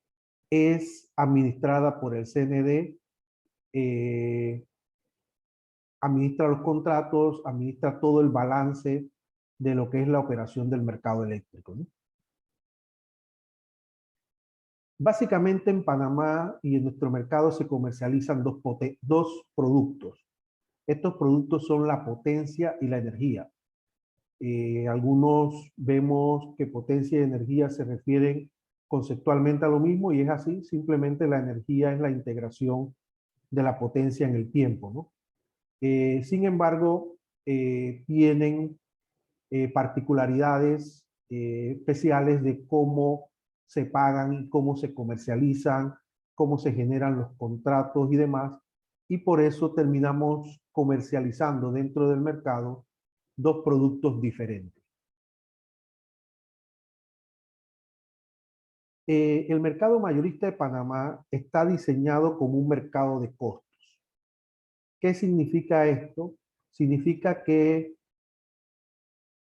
es administrada por el CND, administra los contratos, administra todo el balance de lo que es la operación del mercado eléctrico, ¿no? Básicamente en Panamá y en nuestro mercado se comercializan dos productos. Estos productos son la potencia y la energía. Algunos vemos que potencia y energía se refieren conceptualmente a lo mismo y es así, simplemente la energía es la integración de la potencia en el tiempo, ¿no? Sin embargo, tienen particularidades especiales de cómo se pagan y cómo se comercializan, cómo se generan los contratos y demás, y por eso terminamos comercializando dentro del mercado dos productos diferentes. El mercado mayorista de Panamá está diseñado como un mercado de costos. ¿Qué significa esto? Significa que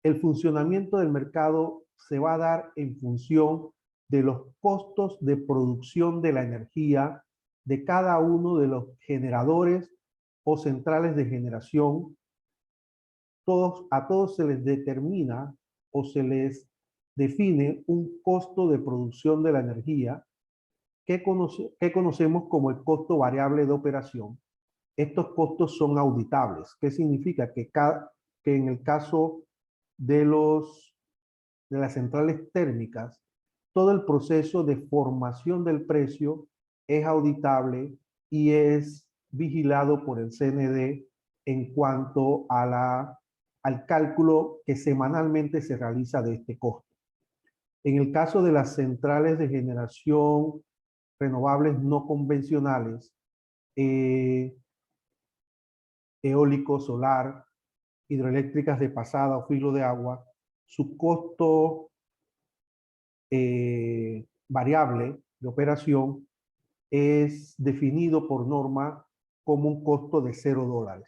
el funcionamiento del mercado se va a dar en función de los costos de producción de la energía de cada uno de los generadores o centrales de generación. A todos se les determina o se les define un costo de producción de la energía que conocemos como el costo variable de operación. Estos costos son auditables. ¿Qué significa? Que en el caso de las centrales térmicas, todo el proceso de formación del precio es auditable y es vigilado por el CND en cuanto a al cálculo que semanalmente se realiza de este costo. En el caso de las centrales de generación renovables no convencionales, eólico, solar, hidroeléctricas de pasada o filo de agua, su costo variable de operación es definido por norma como un costo de $0.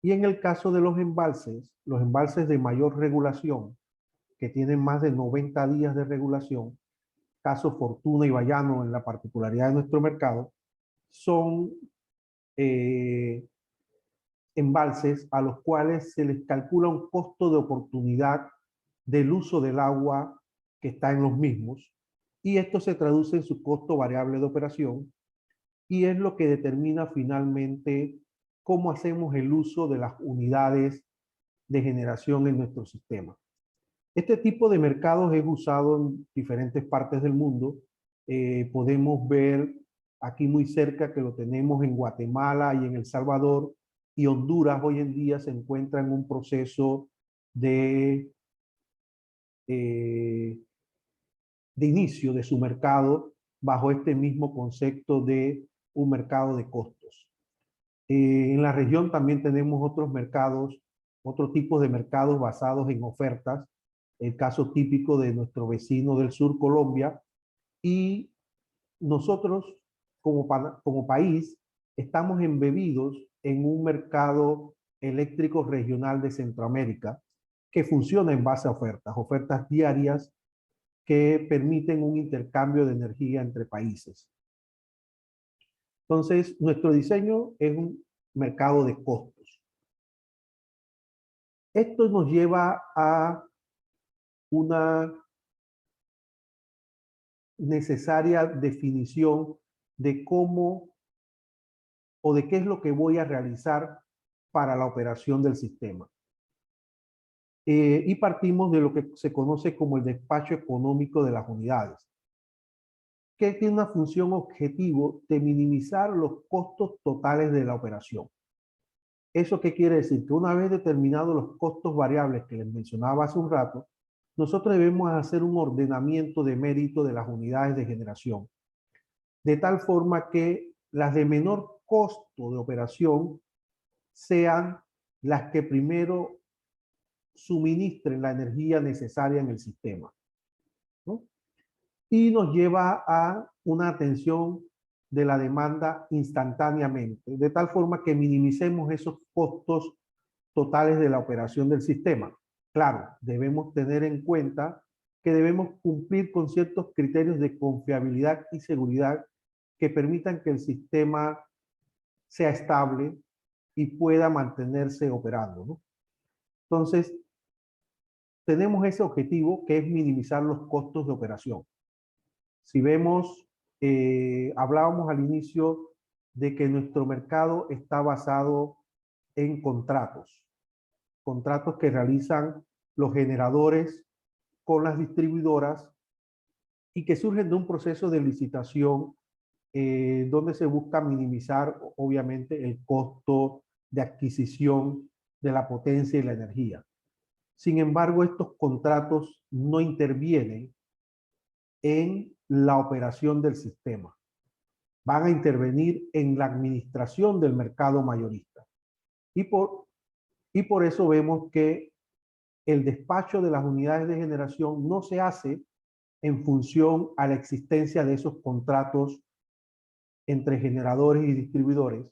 Y en el caso de los embalses de mayor regulación, que tienen más de 90 días de regulación, caso Fortuna y Bayano en la particularidad de nuestro mercado, son embalses a los cuales se les calcula un costo de oportunidad del uso del agua que está en los mismos, y esto se traduce en su costo variable de operación, y es lo que determina finalmente cómo hacemos el uso de las unidades de generación en nuestro sistema. Este tipo de mercados es usado en diferentes partes del mundo. Podemos ver aquí muy cerca que lo tenemos en Guatemala y en El Salvador, y Honduras hoy en día se encuentra en un proceso de inicio de su mercado bajo este mismo concepto de un mercado de costos. En la región también tenemos otros mercados, otros tipos de mercados basados en ofertas, el caso típico de nuestro vecino del sur, Colombia, y nosotros como país estamos embebidos en un mercado eléctrico regional de Centroamérica que funciona en base a ofertas diarias que permiten un intercambio de energía entre países. Entonces, nuestro diseño es un mercado de costos. Esto nos lleva a una necesaria definición de cómo o de qué es lo que voy a realizar para la operación del sistema. Y partimos de lo que se conoce como el despacho económico de las unidades, que tiene una función objetivo de minimizar los costos totales de la operación. ¿Eso qué quiere decir? Que una vez determinados los costos variables que les mencionaba hace un rato, nosotros debemos hacer un ordenamiento de mérito de las unidades de generación, de tal forma que las de menor costo de operación sean las que primero suministren la energía necesaria en el sistema, ¿no? Y nos lleva a una atención de la demanda instantáneamente, de tal forma que minimicemos esos costos totales de la operación del sistema. Claro, debemos tener en cuenta que debemos cumplir con ciertos criterios de confiabilidad y seguridad que permitan que el sistema sea estable y pueda mantenerse operando, ¿no? Entonces, tenemos ese objetivo que es minimizar los costos de operación. Si vemos, hablábamos al inicio de que nuestro mercado está basado en contratos que realizan los generadores con las distribuidoras y que surgen de un proceso de licitación donde se busca minimizar, obviamente, el costo de adquisición de la potencia y la energía. Sin embargo, estos contratos no intervienen en la operación del sistema. Van a intervenir en la administración del mercado mayorista. Y por eso vemos que el despacho de las unidades de generación no se hace en función a la existencia de esos contratos entre generadores y distribuidores,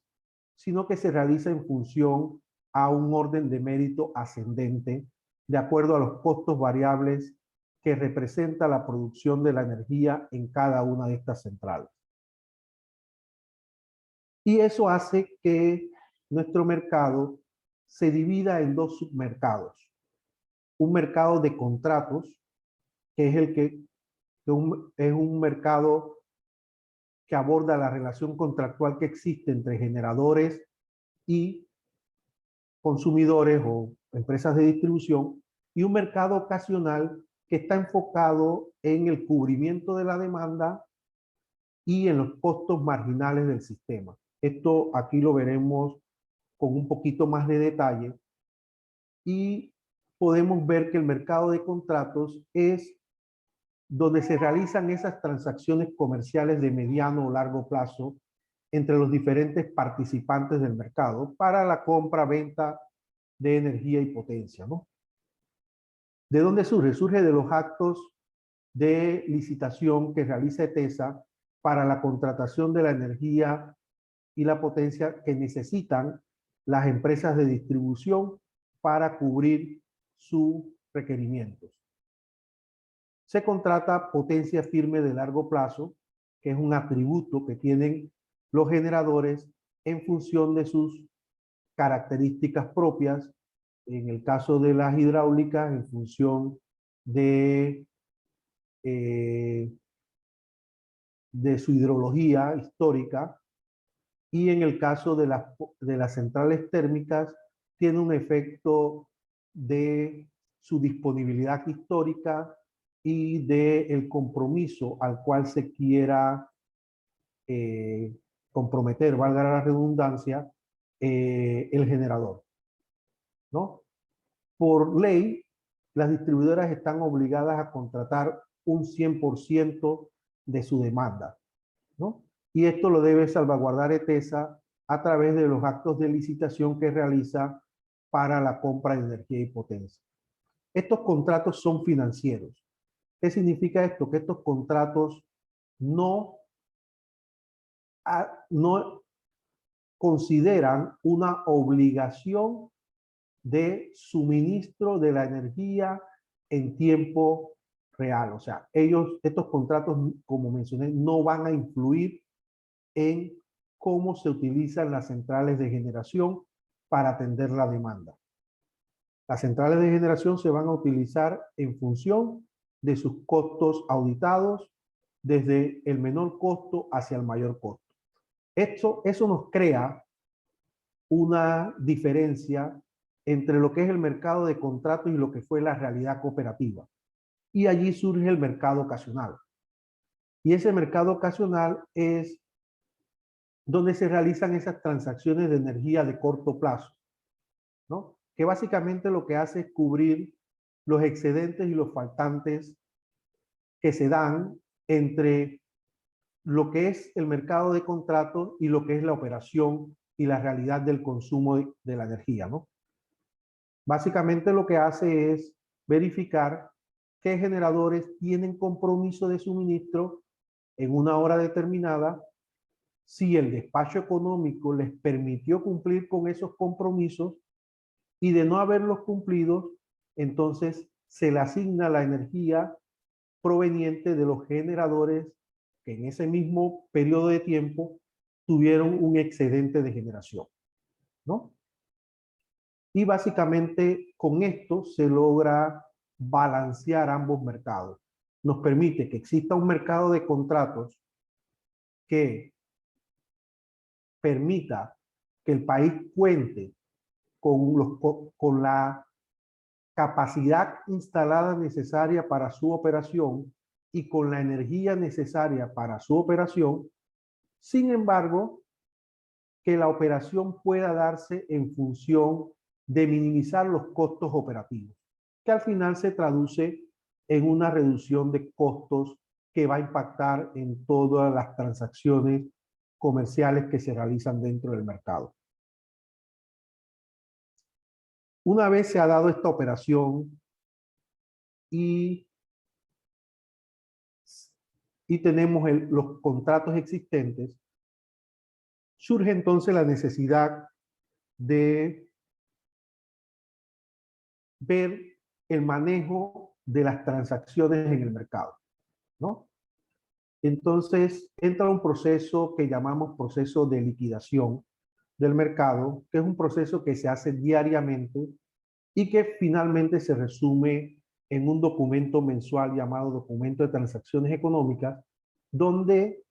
sino que se realiza en función a un orden de mérito ascendente de acuerdo a los costos variables que representa la producción de la energía en cada una de estas centrales. Y eso hace que nuestro mercado se divida en dos submercados. Un mercado de contratos, que es es un mercado que aborda la relación contractual que existe entre generadores y consumidores o empresas de distribución, y un mercado ocasional que está enfocado en el cubrimiento de la demanda y en los costos marginales del sistema. Esto aquí lo veremos con un poquito más de detalle y podemos ver que el mercado de contratos es donde se realizan esas transacciones comerciales de mediano o largo plazo entre los diferentes participantes del mercado para la compra-venta de energía y potencia, ¿no? ¿De dónde surge? Surge de los actos de licitación que realiza ETESA para la contratación de la energía y la potencia que necesitan las empresas de distribución para cubrir sus requerimientos. Se contrata potencia firme de largo plazo, que es un atributo que tienen los generadores en función de sus características propias, en el caso de las hidráulicas, en función de su hidrología histórica, y en el caso de las centrales térmicas, tiene un efecto de su disponibilidad histórica y del compromiso al cual se quiera comprometer, valga la redundancia, el generador, ¿no? Por ley, las distribuidoras están obligadas a contratar un 100% de su demanda, ¿no? Y esto lo debe salvaguardar ETESA a través de los actos de licitación que realiza para la compra de energía y potencia. Estos contratos son financieros. ¿Qué significa esto? Que estos contratos no consideran una obligación de suministro de la energía en tiempo real. O sea, estos contratos, como mencioné, no van a influir en cómo se utilizan las centrales de generación para atender la demanda. Las centrales de generación se van a utilizar en función de sus costos auditados desde el menor costo hacia el mayor costo. Eso nos crea una diferencia entre lo que es el mercado de contratos y lo que fue la realidad cooperativa. Y allí surge el mercado ocasional. Y ese mercado ocasional es donde se realizan esas transacciones de energía de corto plazo, ¿no? Que básicamente lo que hace es cubrir los excedentes y los faltantes que se dan entre lo que es el mercado de contratos y lo que es la operación y la realidad del consumo de la energía, ¿no? Básicamente lo que hace es verificar qué generadores tienen compromiso de suministro en una hora determinada, si el despacho económico les permitió cumplir con esos compromisos, y de no haberlos cumplido, entonces se le asigna la energía proveniente de los generadores que en ese mismo periodo de tiempo tuvieron un excedente de generación, ¿no? Y básicamente con esto se logra balancear ambos mercados. Nos permite que exista un mercado de contratos que permita que el país cuente con la capacidad instalada necesaria para su operación y con la energía necesaria para su operación. Sin embargo, que la operación pueda darse en función de minimizar los costos operativos, que al final se traduce en una reducción de costos que va a impactar en todas las transacciones comerciales que se realizan dentro del mercado. Una vez se ha dado esta operación y tenemos los contratos existentes, surge entonces la necesidad de ver el manejo de las transacciones en el mercado, ¿no? Entonces entra un proceso que llamamos proceso de liquidación del mercado, que es un proceso que se hace diariamente y que finalmente se resume en un documento mensual llamado Documento de Transacciones Económicas, donde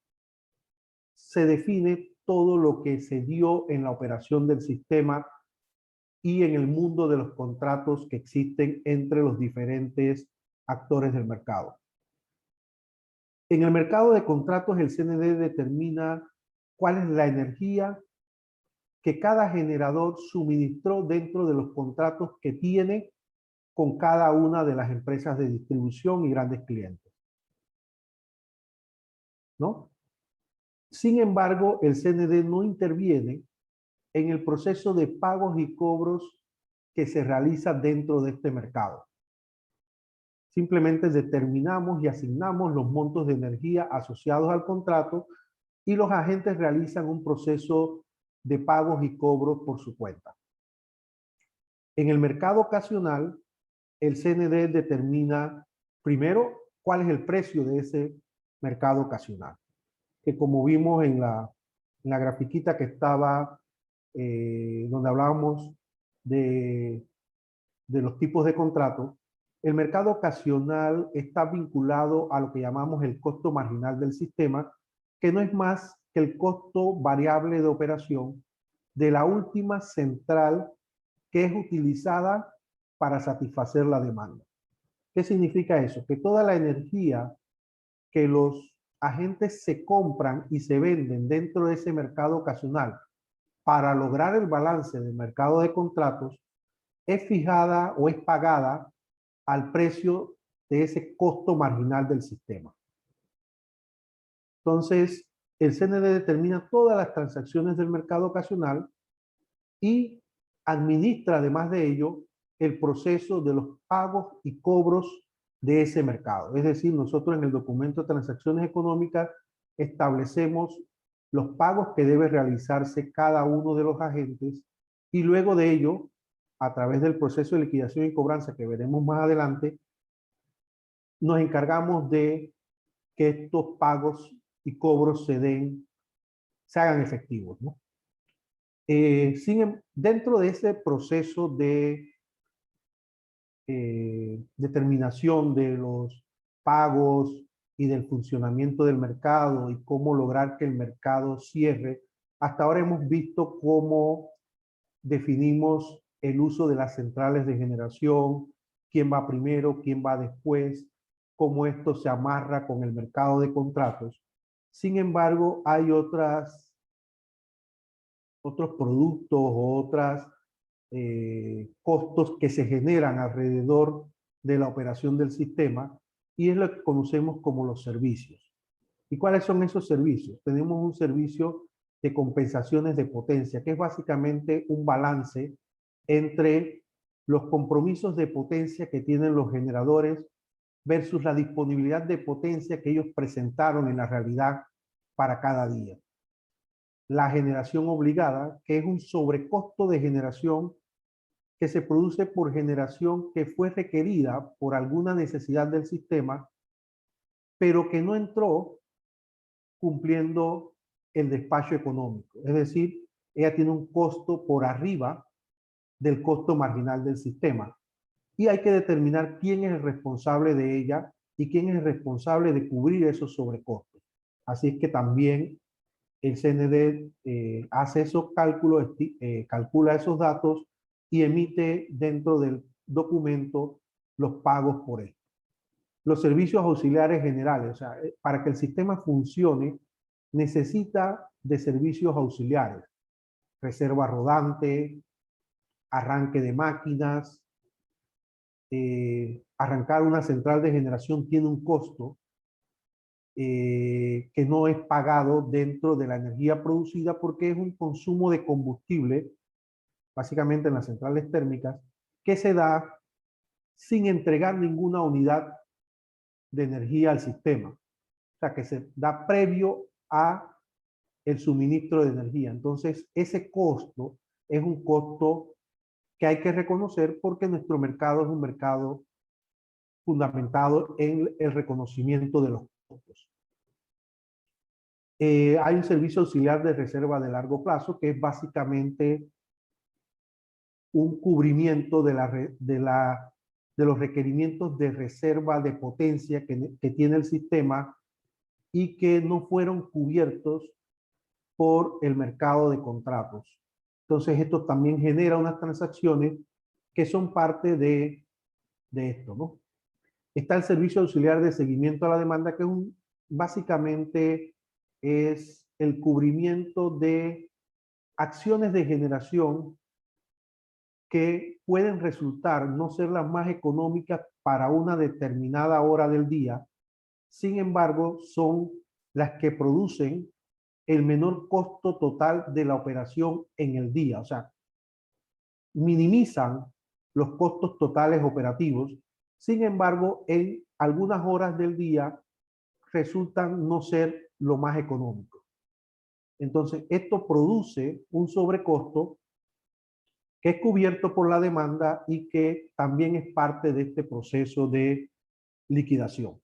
se define todo lo que se dio en la operación del sistema y en el mundo de los contratos que existen entre los diferentes actores del mercado. En el mercado de contratos, el CND determina cuál es la energía que cada generador suministró dentro de los contratos que tiene con cada una de las empresas de distribución y grandes clientes, ¿no? Sin embargo, el CND no interviene en el proceso de pagos y cobros que se realiza dentro de este mercado. Simplemente determinamos y asignamos los montos de energía asociados al contrato y los agentes realizan un proceso de pagos y cobros por su cuenta. En el mercado ocasional, el CND determina primero cuál es el precio de ese mercado ocasional, que como vimos en la grafiquita que estaba, donde hablábamos de los tipos de contratos, el mercado ocasional está vinculado a lo que llamamos el costo marginal del sistema, que no es más que el costo variable de operación de la última central que es utilizada para satisfacer la demanda. ¿Qué significa eso? Que toda la energía que los agentes se compran y se venden dentro de ese mercado ocasional para lograr el balance del mercado de contratos es fijada o es pagada al precio de ese costo marginal del sistema. Entonces, el CND determina todas las transacciones del mercado ocasional y administra, además de ello, el proceso de los pagos y cobros de ese mercado. Es decir, nosotros en el documento de transacciones económicas establecemos los pagos que debe realizarse cada uno de los agentes y luego de ello, a través del proceso de liquidación y cobranza que veremos más adelante, nos encargamos de que estos pagos y cobros se hagan efectivos, ¿no? Dentro de ese proceso de determinación de los pagos y del funcionamiento del mercado y cómo lograr que el mercado cierre, hasta ahora hemos visto cómo definimos el uso de las centrales de generación, quién va primero, quién va después, cómo esto se amarra con el mercado de contratos. Sin embargo, hay otros productos o otros costos que se generan alrededor de la operación del sistema y es lo que conocemos como los servicios. ¿Y cuáles son esos servicios? Tenemos un servicio de compensaciones de potencia, que es básicamente un balance entre los compromisos de potencia que tienen los generadores versus la disponibilidad de potencia que ellos presentaron en la realidad para cada día. La generación obligada, que es un sobrecosto de generación que se produce por generación que fue requerida por alguna necesidad del sistema, pero que no entró cumpliendo el despacho económico. Es decir, ella tiene un costo por arriba del costo marginal del sistema. Y hay que determinar quién es el responsable de ella y quién es el responsable de cubrir esos sobrecostos. Así es que también el CND hace esos cálculos, calcula esos datos y emite dentro del documento los pagos por esto. Los servicios auxiliares generales, o sea, para que el sistema funcione, necesita de servicios auxiliares, reserva rodante, arranque de máquinas, arrancar una central de generación tiene un costo que no es pagado dentro de la energía producida porque es un consumo de combustible, básicamente en las centrales térmicas, que se da sin entregar ninguna unidad de energía al sistema. O sea, que se da previo a el suministro de energía. Entonces, ese costo es un costo que hay que reconocer porque nuestro mercado es un mercado fundamentado en el reconocimiento de los costos. Hay un servicio auxiliar de reserva de largo plazo que es básicamente un cubrimiento de los requerimientos de reserva de potencia que tiene el sistema y que no fueron cubiertos por el mercado de contratos. Entonces, esto también genera unas transacciones que son parte de esto, ¿no? Está el servicio auxiliar de seguimiento a la demanda, que básicamente es el cubrimiento de acciones de generación que pueden resultar no ser las más económicas para una determinada hora del día. Sin embargo, son las que producen el menor costo total de la operación en el día. O sea, minimizan los costos totales operativos. Sin embargo, en algunas horas del día resultan no ser lo más económico. Entonces, esto produce un sobrecosto que es cubierto por la demanda y que también es parte de este proceso de liquidación.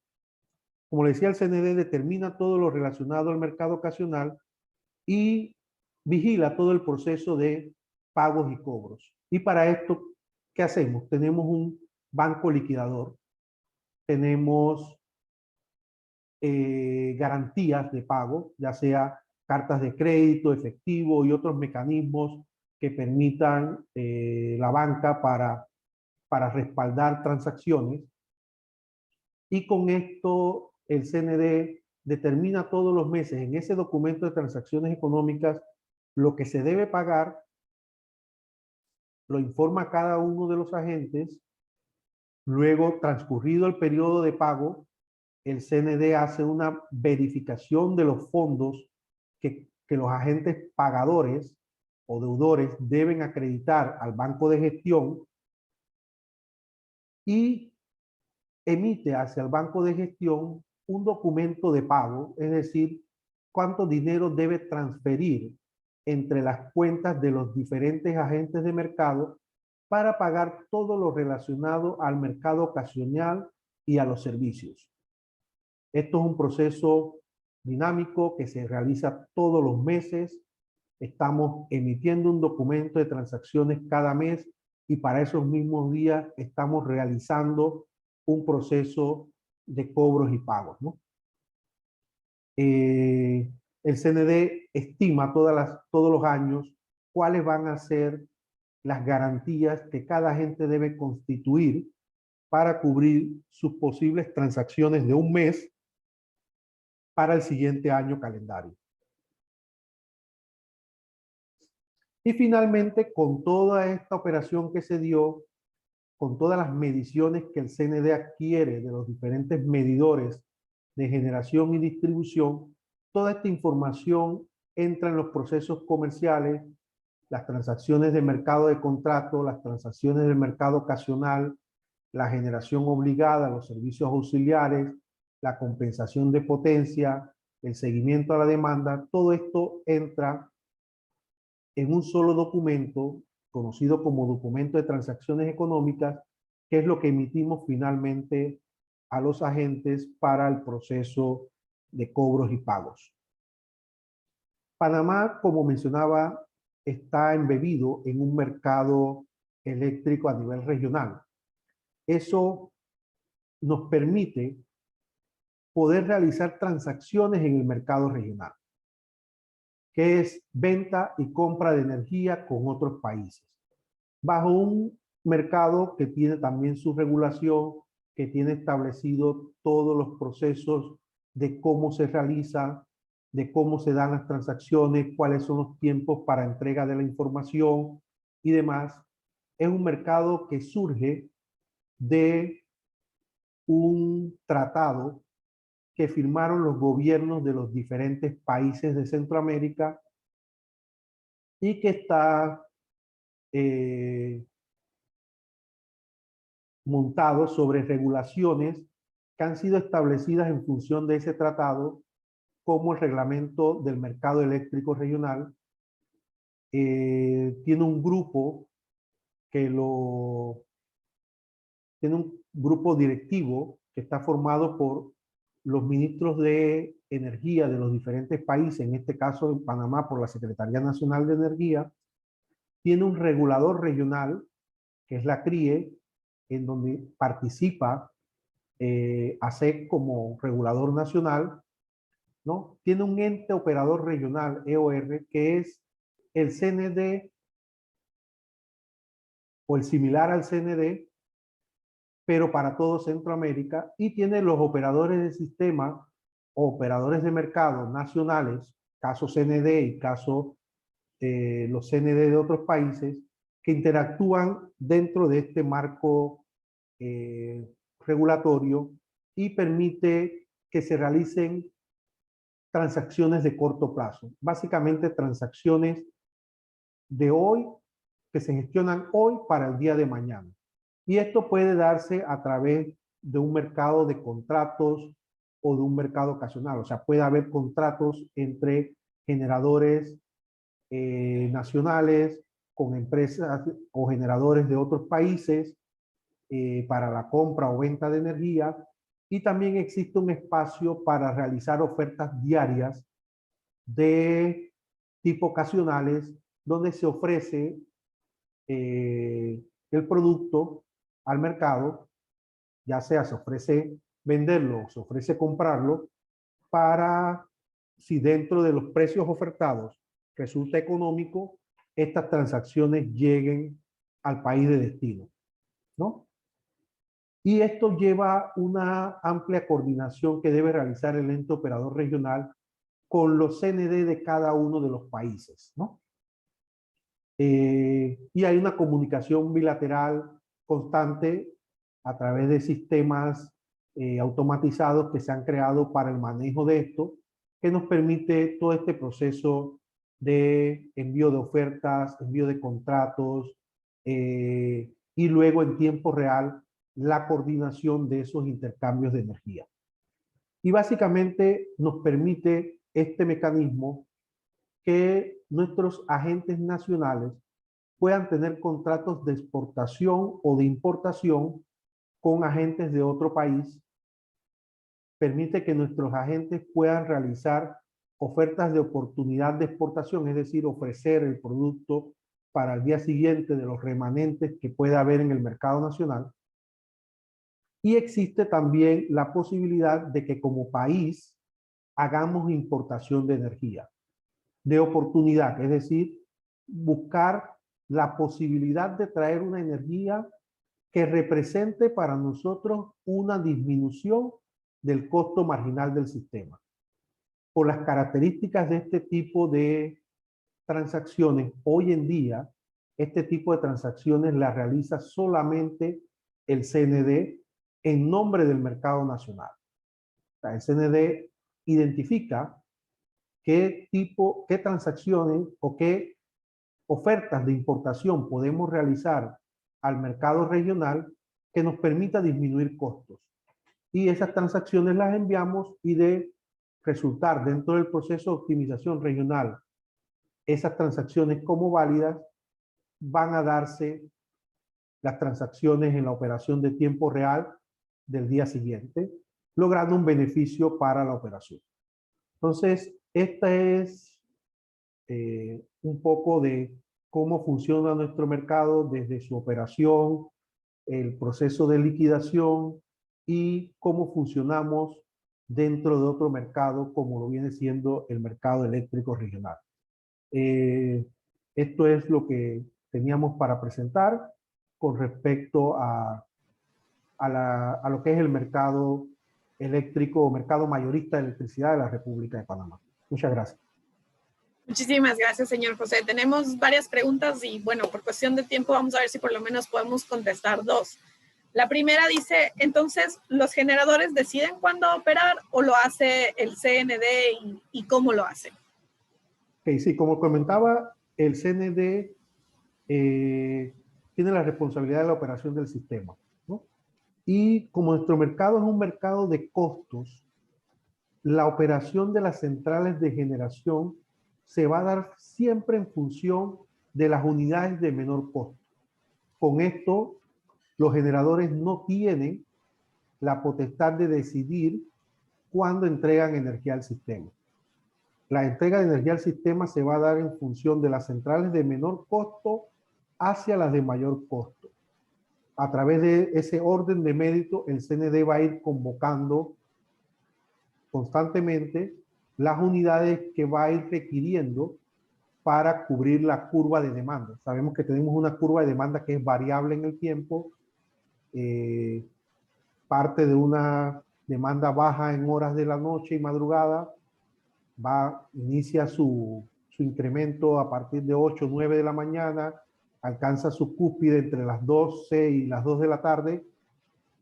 Como le decía, el CND determina todo lo relacionado al mercado ocasional y vigila todo el proceso de pagos y cobros. Y para esto, ¿qué hacemos? Tenemos un banco liquidador, tenemos garantías de pago, ya sea cartas de crédito, efectivo y otros mecanismos que permitan la banca para respaldar transacciones. Y con esto el CND determina todos los meses en ese documento de transacciones económicas lo que se debe pagar, lo informa a cada uno de los agentes. Luego, transcurrido el periodo de pago, el CND hace una verificación de los fondos que los agentes pagadores o deudores deben acreditar al banco de gestión y emite hacia el banco de gestión un documento de pago, es decir, cuánto dinero debe transferir entre las cuentas de los diferentes agentes de mercado para pagar todo lo relacionado al mercado ocasional y a los servicios. Esto es un proceso dinámico que se realiza todos los meses. Estamos emitiendo un documento de transacciones cada mes y para esos mismos días estamos realizando un proceso de cobros y pagos, ¿no? el CND estima todos los años cuáles van a ser las garantías que cada agente debe constituir para cubrir sus posibles transacciones de un mes para el siguiente año calendario. Y finalmente, con toda esta operación que se dio, con todas las mediciones que el CND adquiere de los diferentes medidores de generación y distribución, toda esta información entra en los procesos comerciales, las transacciones de mercado de contrato, las transacciones del mercado ocasional, la generación obligada, los servicios auxiliares, la compensación de potencia, el seguimiento a la demanda. Todo esto entra en un solo documento, conocido como documento de transacciones económicas, que es lo que emitimos finalmente a los agentes para el proceso de cobros y pagos. Panamá, como mencionaba, está embebido en un mercado eléctrico a nivel regional. Eso nos permite poder realizar transacciones en el mercado regional, que es venta y compra de energía con otros países, bajo un mercado que tiene también su regulación, que tiene establecido todos los procesos de cómo se realiza, de cómo se dan las transacciones, cuáles son los tiempos para entrega de la información y demás. Es un mercado que surge de un tratado que firmaron los gobiernos de los diferentes países de Centroamérica y que está montado sobre regulaciones que han sido establecidas en función de ese tratado, como el reglamento del mercado eléctrico regional. Tiene un grupo tiene un grupo directivo que está formado por los ministros de energía de los diferentes países, en este caso en Panamá por la Secretaría Nacional de Energía. Tiene un regulador regional, que es la CRIE, en donde participa ASEC como regulador nacional, ¿no? Tiene un ente operador regional, EOR, que es el CND o el similar al CND, pero para todo Centroamérica, y tiene los operadores de sistema o operadores de mercado nacionales, caso CND y caso los CND de otros países, que interactúan dentro de este marco regulatorio y permite que se realicen transacciones de corto plazo, básicamente transacciones de hoy que se gestionan hoy para el día de mañana. Y esto puede darse a través de un mercado de contratos o de un mercado ocasional. O sea, puede haber contratos entre generadores nacionales con empresas o generadores de otros países para la compra o venta de energía. Y también existe un espacio para realizar ofertas diarias de tipo ocasionales, donde se ofrece el producto al mercado, ya sea se ofrece venderlo o se ofrece comprarlo, para, si dentro de los precios ofertados resulta económico, estas transacciones lleguen al país de destino, ¿no? Y esto lleva una amplia coordinación que debe realizar el ente operador regional con los CND de cada uno de los países, ¿no? Y hay una comunicación bilateral constante a través de sistemas automatizados que se han creado para el manejo de esto, que nos permite todo este proceso de envío de ofertas, envío de contratos, y luego en tiempo real la coordinación de esos intercambios de energía. Y básicamente nos permite este mecanismo que nuestros agentes nacionales puedan tener contratos de exportación o de importación con agentes de otro país. Permite que nuestros agentes puedan realizar ofertas de oportunidad de exportación, es decir, ofrecer el producto para el día siguiente de los remanentes que pueda haber en el mercado nacional. Y existe también la posibilidad de que como país hagamos importación de energía, de oportunidad, es decir, buscar la posibilidad de traer una energía que represente para nosotros una disminución del costo marginal del sistema. Por las características de este tipo de transacciones, hoy en día, este tipo de transacciones las realiza solamente el CND en nombre del mercado nacional. O sea, el CND identifica qué transacciones o qué ofertas de importación podemos realizar al mercado regional que nos permita disminuir costos. Y esas transacciones las enviamos y de resultar dentro del proceso de optimización regional esas transacciones como válidas, van a darse las transacciones en la operación de tiempo real del día siguiente, logrando un beneficio para la operación. Entonces, esta es un poco de cómo funciona nuestro mercado desde su operación, el proceso de liquidación y cómo funcionamos dentro de otro mercado como lo viene siendo el mercado eléctrico regional. Esto es lo que teníamos para presentar con respecto a lo que es el mercado eléctrico o mercado mayorista de electricidad de la República de Panamá. Muchas gracias. Muchísimas gracias, señor José. Tenemos varias preguntas y, bueno, por cuestión de tiempo vamos a ver si por lo menos podemos contestar dos. La primera dice, entonces, ¿los generadores deciden cuándo operar o lo hace el CND y cómo lo hace? Okay, sí, como comentaba, el CND tiene la responsabilidad de la operación del sistema, ¿no? Y como nuestro mercado es un mercado de costos, la operación de las centrales de generación se va a dar siempre en función de las unidades de menor costo. Con esto, los generadores no tienen la potestad de decidir cuándo entregan energía al sistema. La entrega de energía al sistema se va a dar en función de las centrales de menor costo hacia las de mayor costo. A través de ese orden de mérito, el CND va a ir convocando constantemente las unidades que va a ir requiriendo para cubrir la curva de demanda. Sabemos que tenemos una curva de demanda que es variable en el tiempo, parte de una demanda baja en horas de la noche y madrugada, inicia su incremento a partir de 8 o 9 de la mañana, alcanza su cúspide entre las 12 y las 2 de la tarde,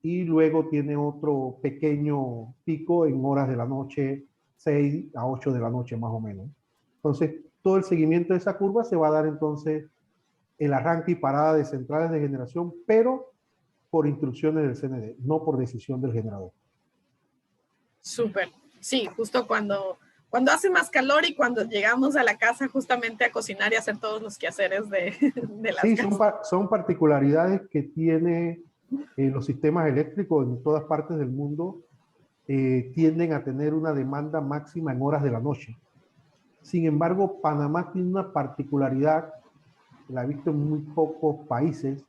y luego tiene otro pequeño pico en horas de la noche, 6 a 8 de la noche más o menos. Entonces, todo el seguimiento de esa curva se va a dar entonces el arranque y parada de centrales de generación, pero por instrucciones del CND, no por decisión del generador. Súper. Sí, justo cuando hace más calor y cuando llegamos a la casa justamente a cocinar y hacer todos los quehaceres de las sí, casas. son particularidades que tiene los sistemas eléctricos en todas partes del mundo, tienden a tener una demanda máxima en horas de la noche. Sin embargo, Panamá tiene una particularidad, la he visto en muy pocos países,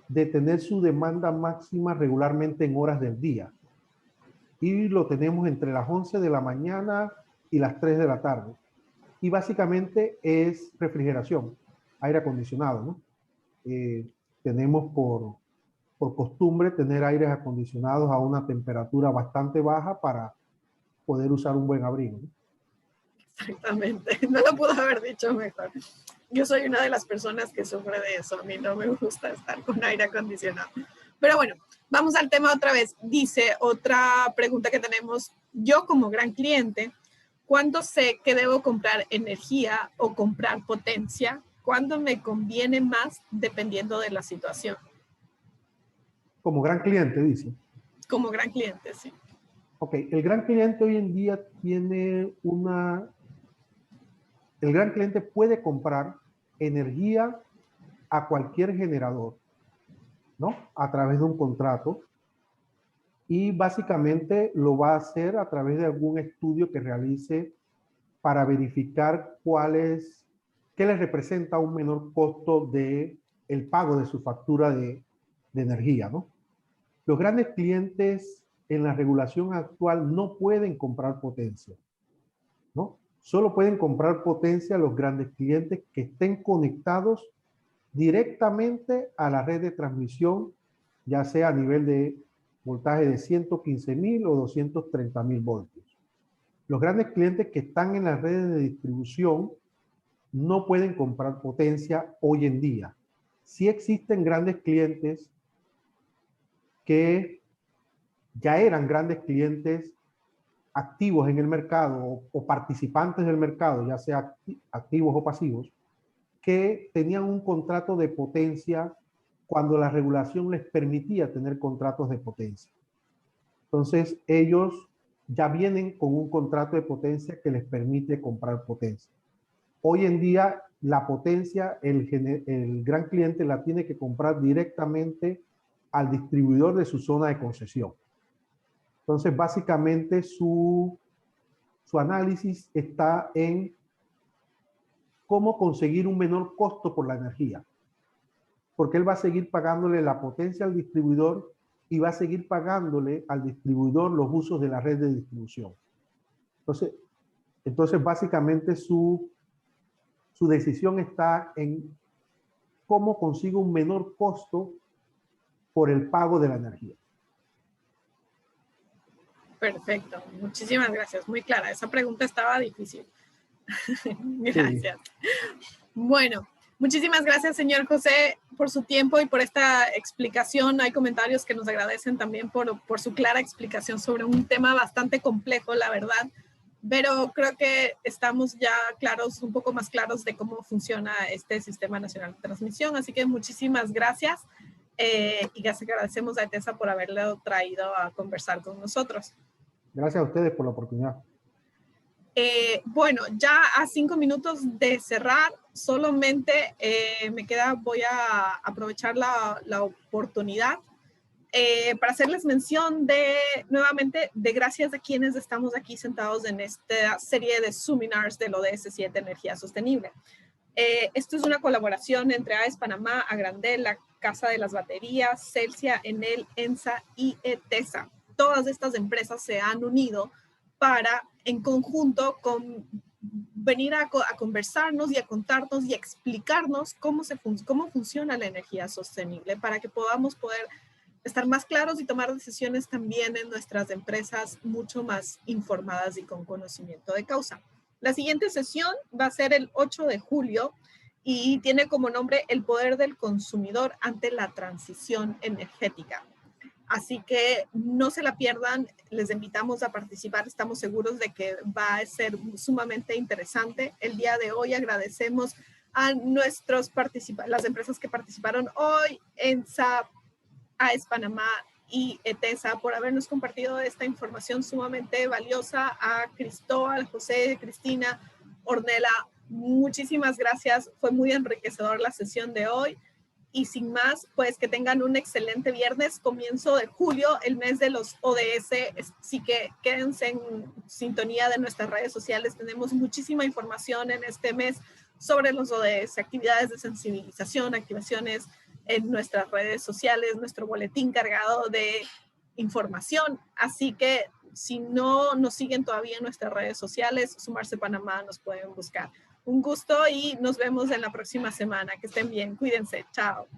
de tener su demanda máxima regularmente en horas del día. Y lo tenemos entre las 11 de la mañana y las 3 de la tarde. Y básicamente es refrigeración, aire acondicionado, ¿no? Tenemos por costumbre tener aires acondicionados a una temperatura bastante baja para poder usar un buen abrigo, ¿no? Exactamente, no lo puedo haber dicho mejor. Yo soy una de las personas que sufre de eso, a mí no me gusta estar con aire acondicionado. Pero bueno, vamos al tema otra vez. Dice otra pregunta que tenemos, yo como gran cliente, ¿cuándo sé que debo comprar energía o comprar potencia? ¿Cuándo me conviene más dependiendo de la situación? Como gran cliente, dice. Como gran cliente, sí. Ok, el gran cliente hoy en día tiene el gran cliente puede comprar energía a cualquier generador, ¿no? A través de un contrato. Y básicamente lo va a hacer a través de algún estudio que realice para verificar qué le representa un menor costo de el pago de su factura de energía, ¿no? Los grandes clientes en la regulación actual no pueden comprar potencia. ¿no? Solo pueden comprar potencia los grandes clientes que estén conectados directamente a la red de transmisión, ya sea a nivel de voltaje de 115.000 o 230.000 voltios. Los grandes clientes que están en las redes de distribución no pueden comprar potencia hoy en día. Sí existen grandes clientes que ya eran grandes clientes activos en el mercado o participantes del mercado, ya sea activos o pasivos, que tenían un contrato de potencia cuando la regulación les permitía tener contratos de potencia. Entonces, ellos ya vienen con un contrato de potencia que les permite comprar potencia. Hoy en día, la potencia, el gran cliente la tiene que comprar directamente al distribuidor de su zona de concesión. Entonces, básicamente, su análisis está en cómo conseguir un menor costo por la energía. Porque él va a seguir pagándole la potencia al distribuidor y va a seguir pagándole al distribuidor los usos de la red de distribución. Entonces básicamente su decisión está en cómo consigo un menor costo por el pago de la energía. Perfecto, muchísimas gracias, muy clara. Esa pregunta estaba difícil. Gracias. Sí. Bueno, muchísimas gracias, señor José, por su tiempo y por esta explicación. Hay comentarios que nos agradecen también por su clara explicación sobre un tema bastante complejo, la verdad. Pero creo que estamos ya claros, un poco más claros de cómo funciona este Sistema Nacional de Transmisión. Así que muchísimas gracias y agradecemos a ETESA por haberlo traído a conversar con nosotros. Gracias a ustedes por la oportunidad. Bueno, ya a 5 minutos de cerrar, solamente voy a aprovechar la oportunidad para hacerles mención nuevamente de gracias a quienes estamos aquí sentados en esta serie de seminars del ODS 7 Energía Sostenible. Esto es una colaboración entre AES Panamá, Agrandel, la Casa de las Baterías, Celsia, Enel, ENSA y ETESA. Todas estas empresas se han unido para, en conjunto, venir a conversarnos y a contarnos y a explicarnos cómo funciona la energía sostenible para que podamos poder estar más claros y tomar decisiones también en nuestras empresas mucho más informadas y con conocimiento de causa. La siguiente sesión va a ser el 8 de julio y tiene como nombre El poder del consumidor ante la transición energética. Así que no se la pierdan, les invitamos a participar, estamos seguros de que va a ser sumamente interesante. El día de hoy agradecemos a las empresas que participaron hoy, ENSA, AES Panamá y ETESA por habernos compartido esta información sumamente valiosa. A Cristóbal, José, Cristina, Ornella, muchísimas gracias. Fue muy enriquecedor la sesión de hoy. Y sin más, pues que tengan un excelente viernes, comienzo de julio, el mes de los ODS. Así que quédense en sintonía de nuestras redes sociales. Tenemos muchísima información en este mes sobre los ODS, actividades de sensibilización, activaciones en nuestras redes sociales, nuestro boletín cargado de información. Así que si no nos siguen todavía en nuestras redes sociales, Sumarse Panamá nos pueden buscar. Un gusto y nos vemos en la próxima semana. Que estén bien. Cuídense. Chao.